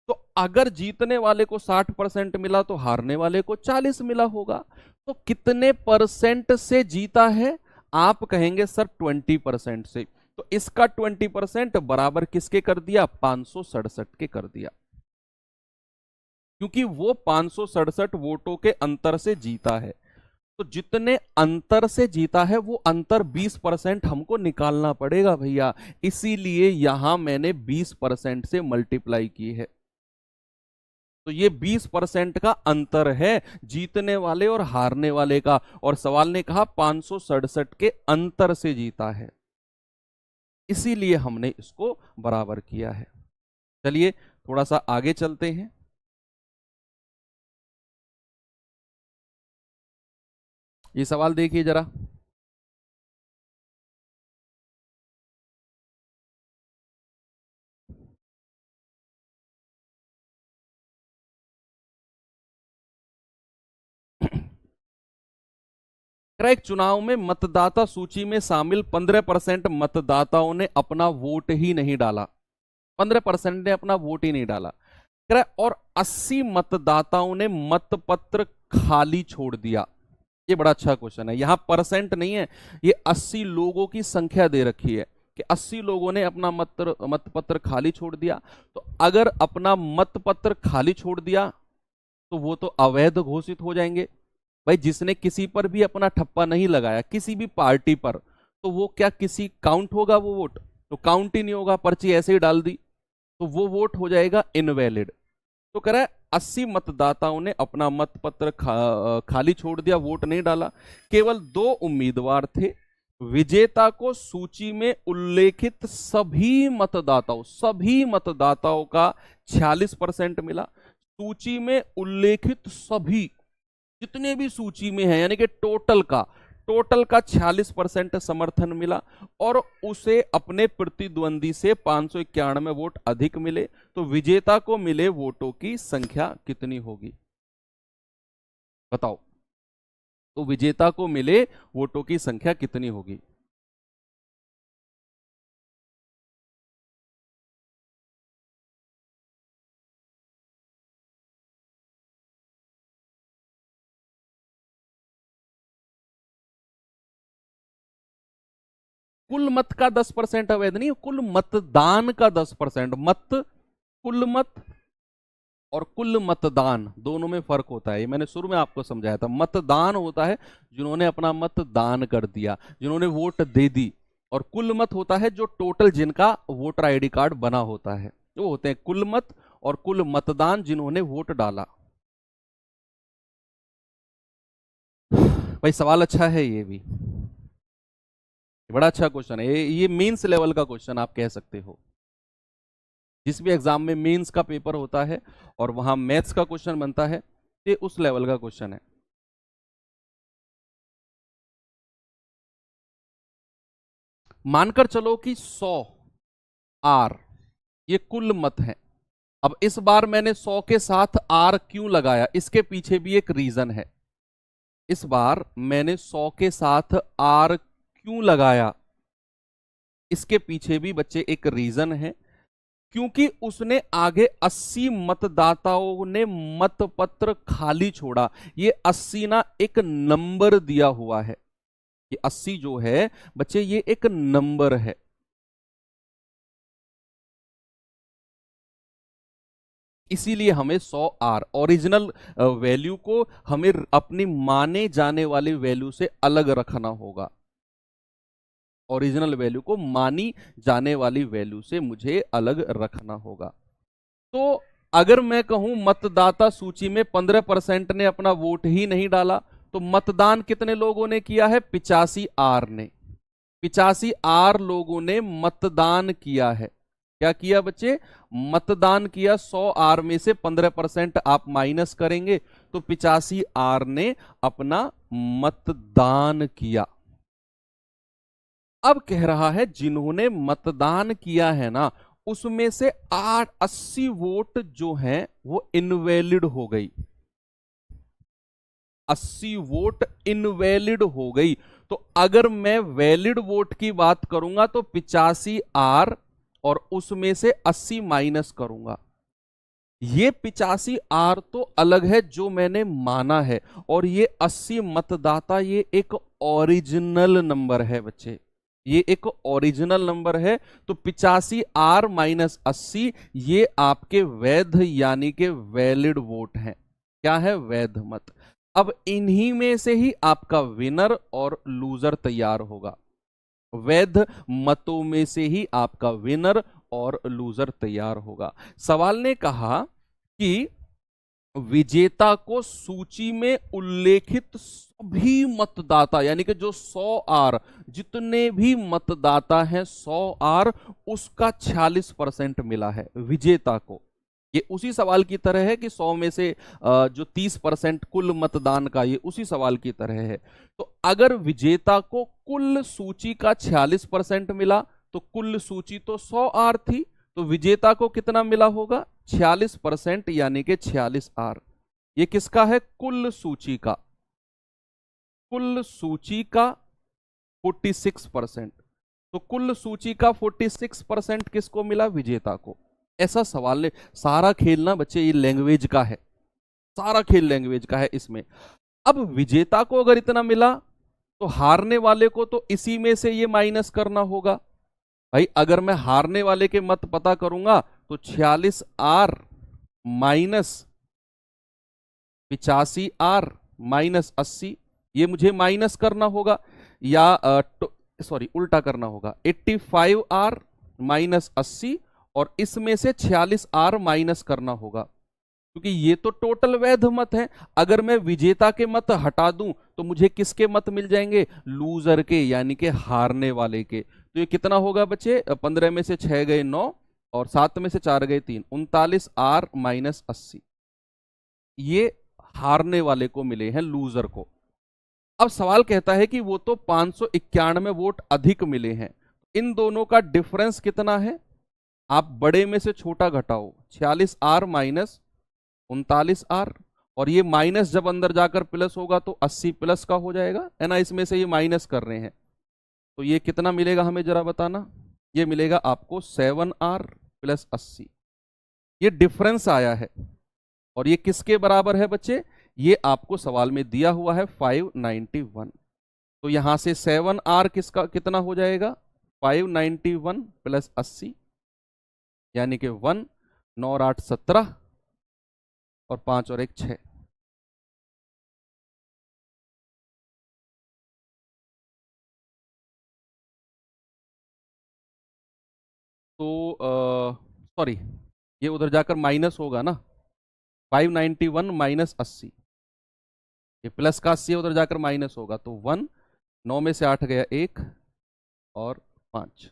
तो अगर जीतने वाले को 60% मिला तो हारने वाले को 40 मिला होगा। तो कितने परसेंट से जीता है? आप कहेंगे सर 20% से। तो इसका 20% बराबर किसके कर दिया? 567 के कर दिया, क्योंकि वो 567 वोटों के अंतर से जीता है। तो जितने अंतर से जीता है वो अंतर 20% हमको निकालना पड़ेगा भैया, इसीलिए यहां मैंने 20% से मल्टीप्लाई की है। तो ये 20% का अंतर है जीतने वाले और हारने वाले का। और सवाल ने कहा 567 के अंतर से जीता है, इसीलिए हमने इसको बराबर किया है। चलिए थोड़ा सा आगे चलते हैं। ये सवाल देखिए जरा। एक चुनाव में मतदाता सूची में शामिल 15% मतदाताओं ने अपना वोट ही नहीं डाला। 15% ने अपना वोट ही नहीं डाला। और 80 मतदाताओं ने मतपत्र खाली छोड़ दिया। ये बड़ा अच्छा क्वेश्चन है। यहां परसेंट नहीं है, ये 80 लोगों की संख्या दे रखी है कि 80 लोगों ने अपना मतपत्र खाली छोड़ दिया। तो अगर अपना मतपत्र खाली छोड़ दिया तो वो तो अवैध घोषित हो जाएंगे। भाई जिसने किसी पर भी अपना ठप्पा नहीं लगाया, किसी भी पार्टी पर, तो वो क्या किसी काउंट होगा? वो वोट तो काउंट ही नहीं होगा, पर्ची ऐसे ही डाल दी, तो वो वोट हो जाएगा इनवैलिड। तो कह रहा है 80 मतदाताओं ने अपना मतपत्र खाली छोड़ दिया, वोट नहीं डाला। केवल 2 उम्मीदवार थे। विजेता को सूची में उल्लेखित सभी मतदाताओं का 46% मिला। सूची में उल्लेखित सभी जितने भी सूची में है यानी कि टोटल का 46% समर्थन मिला और उसे अपने प्रतिद्वंदी से 591 वोट अधिक मिले। तो विजेता को मिले वोटों की संख्या कितनी होगी? बताओ। तो विजेता को मिले वोटों की संख्या कितनी होगी? कुल मत का 10% अवैध नहीं, कुल मतदान का 10%। कुल मत और कुल मतदान दोनों में फर्क होता है। ये मैंने शुरू में आपको समझाया था। मतदान होता है जिन्होंने अपना मत दान कर दिया, जिन्होंने वोट दे दी। और कुल मत होता है जो टोटल जिनका वोटर आईडी कार्ड बना होता है, वो होते हैं कुल मत। और कुल मतदान जिन्होंने वोट डाला। भाई सवाल अच्छा है ये भी। बड़ा अच्छा क्वेश्चन है ये मेंस लेवल का क्वेश्चन आप कह सकते हो। जिस भी एग्जाम में मेंस का पेपर होता है और वहां मैथ्स का क्वेश्चन बनता है, ये उस लेवल का क्वेश्चन है। मानकर चलो कि 100 आर ये कुल मत है। अब इस बार मैंने 100 के साथ आर क्यों लगाया, इसके पीछे भी एक रीजन है। इस बार मैंने 100 के साथ आर क्यों लगाया, इसके पीछे भी बच्चे एक रीजन है। क्योंकि उसने आगे 80 मतदाताओं ने मतपत्र खाली छोड़ा। ये 80 ना एक नंबर दिया हुआ है, ये 80 जो है बच्चे ये एक नंबर है। इसीलिए हमें 100 आर ओरिजिनल वैल्यू को हमें अपनी माने जाने वाली वैल्यू से अलग रखना होगा। ओरिजिनल वैल्यू को मानी जाने वाली वैल्यू से मुझे अलग रखना होगा। तो अगर मैं कहूं मतदाता सूची में 15% ने अपना वोट ही नहीं डाला, तो मतदान कितने लोगों ने किया है? 85 आर ने। 85 आर लोगों ने मतदान किया है। क्या किया बच्चे? मतदान किया। 100 आर में से 15% आप माइनस करेंगे तो 85 आर ने अपना मतदान किया। अब कह रहा है जिन्होंने मतदान किया है ना, उसमें से 80 वोट जो हैं वो इनवैलिड हो गई। 80 वोट इनवैलिड हो गई। तो अगर मैं वैलिड वोट की बात करूंगा तो 85 आर और उसमें से 80 माइनस करूंगा। ये 85 आर तो अलग है जो मैंने माना है, और ये 80 मतदाता ये एक ओरिजिनल नंबर है बच्चे, ये एक ओरिजिनल नंबर है। तो 85 आर माइनस 80 ये आपके वैध यानी के वैलिड वोट हैं। क्या है? वैध मत। अब इन्हीं में से ही आपका विनर और लूजर तैयार होगा। वैध मतों में से ही आपका विनर और लूजर तैयार होगा। सवाल ने कहा कि विजेता को सूची में उल्लेखित सभी मतदाता यानी कि जो 100 आर, जितने भी मतदाता हैं 100 आर, उसका 46% मिला है विजेता को। ये उसी सवाल की तरह है कि 100 में से जो 30% कुल मतदान का, ये उसी सवाल की तरह है। तो अगर विजेता को कुल सूची का 46% मिला तो कुल सूची तो 100 आर थी, तो विजेता को कितना मिला होगा? 46% यानी कि 46 आर। ये किसका है? कुल सूची का। कुल सूची का 46%। तो कुल सूची का 46% किसको मिला? विजेता को। ऐसा सवाल ने, सारा खेल ना बच्चे ये लैंग्वेज का है, सारा खेल लैंग्वेज का है इसमें। अब विजेता को अगर इतना मिला तो हारने वाले को तो इसी में से ये माइनस करना होगा। भाई अगर मैं हारने वाले के मत पता करूंगा तो 46 आर माइनस 85 आर माइनस 80, ये मुझे माइनस करना होगा, या सॉरी उल्टा करना होगा। 85 आर माइनस 80 और इसमें से 46 आर माइनस करना होगा, क्योंकि ये तो टोटल वैध मत है। अगर मैं विजेता के मत हटा दूं तो मुझे किसके मत मिल जाएंगे? लूजर के, यानी कि हारने वाले के। तो ये कितना होगा बच्चे? 15 में से 6 गए 9 और 7 में से 4 गए 3, 39 आर माइनस 80 ये हारने वाले को मिले हैं, लूजर को। अब सवाल कहता है कि वो तो 591 वोट अधिक मिले हैं, इन दोनों का डिफरेंस कितना है? आप बड़े में से छोटा घटाओ, 46 आर माइनस 39 आर, और ये माइनस जब अंदर जाकर प्लस होगा तो 80 प्लस का हो जाएगा, है ना। इसमें से ये माइनस कर रहे हैं, तो ये कितना मिलेगा हमें जरा बताना। ये मिलेगा आपको 7 आर प्लस 80। ये डिफरेंस आया है, और ये किसके बराबर है बच्चे? ये आपको सवाल में दिया हुआ है 591। तो यहां से 7 आर किसका कितना हो जाएगा? 591 प्लस 80 यानी कि 1, 9 और 8 17 और 5 और 1 6। तो सॉरी, ये उधर जाकर माइनस होगा ना, 591 माइनस 80, ये प्लस का 80 उधर जाकर माइनस होगा, तो 1, 9 में से 8 गया 1, और 5।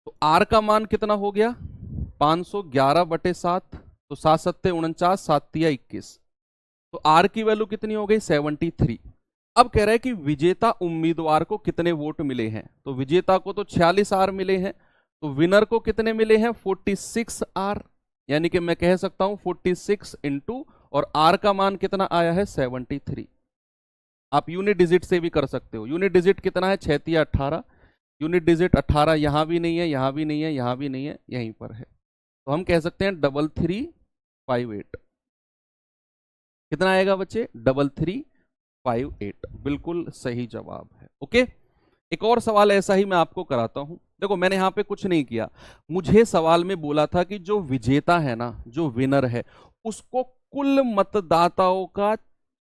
तो R का मान कितना हो गया 511/7, तो 7 सत्ते 49, 7 तिया 21, तो R की वैल्यू कितनी हो गई 73। अब कह रहा है कि विजेता उम्मीदवार को कितने वोट मिले हैं, तो विजेता को तो 46 R मिले हैं, तो विनर को कितने मिले हैं 46 R, यानी कि मैं कह सकता हूं 46 इंटू और R का मान कितना आया है 73। आप यूनिट डिजिट से भी कर सकते हो, यूनिट डिजिट कितना है 6 तिया 18, यूनिट डिजिट 18 यहां भी नहीं है, यहां भी नहीं है, यहां भी नहीं है, यहीं पर है, तो हम कह सकते हैं 3358। कितना आएगा बच्चे 3358, बिल्कुल सही जवाब है। ओके, एक और सवाल ऐसा ही मैं आपको कराता हूं। देखो मैंने यहां पे कुछ नहीं किया, मुझे सवाल में बोला था कि जो विजेता है ना, जो विनर है, उसको कुल मतदाताओं का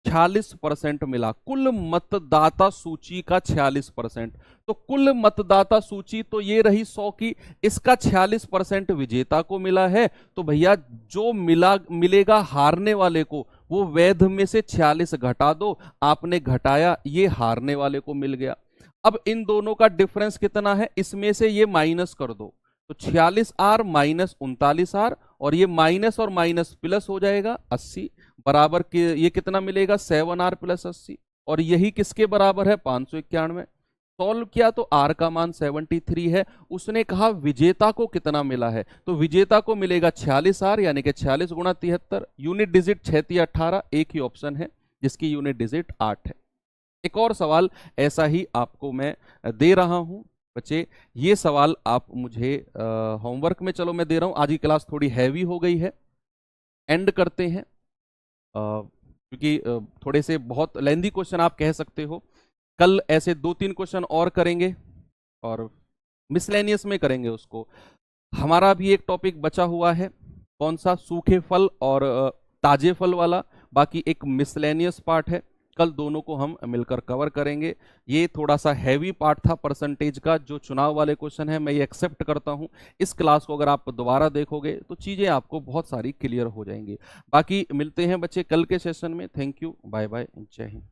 46% मिला, कुल मतदाता सूची का 46%। तो कुल मतदाता सूची तो ये रही 100 की, इसका 46% विजेता को मिला है, तो भैया जो मिलेगा हारने वाले को, वो वैध में से 46 घटा दो, आपने घटाया, ये हारने वाले को मिल गया। अब इन दोनों का डिफरेंस कितना है, इसमें से ये माइनस कर दो, तो 46R माइनस 39R, और ये माइनस और माइनस प्लस हो जाएगा 80, बराबर के ये कितना मिलेगा 7R प्लस 80, और यही किसके बराबर है 591। सॉल्व किया तो R का मान 73 है। उसने कहा विजेता को कितना मिला है, तो विजेता को मिलेगा 46R, यानी कि 46 गुणा 73, यूनिट डिजिट 6 तिया 18, एक ही ऑप्शन है जिसकी यूनिट डिजिट 8 है। एक और सवाल ऐसा ही आपको मैं दे रहा हूं बच्चे, ये सवाल आप मुझे होमवर्क में, चलो मैं दे रहा हूं, आज की क्लास थोड़ी हैवी हो गई है, एंड करते हैं, क्योंकि थोड़े से बहुत लेंदी क्वेश्चन आप कह सकते हो। कल ऐसे 2-3 क्वेश्चन और करेंगे और मिसलेनियस में करेंगे उसको। हमारा भी एक टॉपिक बचा हुआ है, कौन सा, सूखे फल और ताजे फल वाला, बाकी एक मिसलेनियस पार्ट है, कल दोनों को हम मिलकर कवर करेंगे। ये थोड़ा सा हैवी पार्ट था परसेंटेज का, जो चुनाव वाले क्वेश्चन है मैं ये एक्सेप्ट करता हूं। इस क्लास को अगर आप दोबारा देखोगे तो चीजें आपको बहुत सारी क्लियर हो जाएंगी। बाकी मिलते हैं बच्चे कल के सेशन में। थैंक यू, बाय बाय, जय हिंद।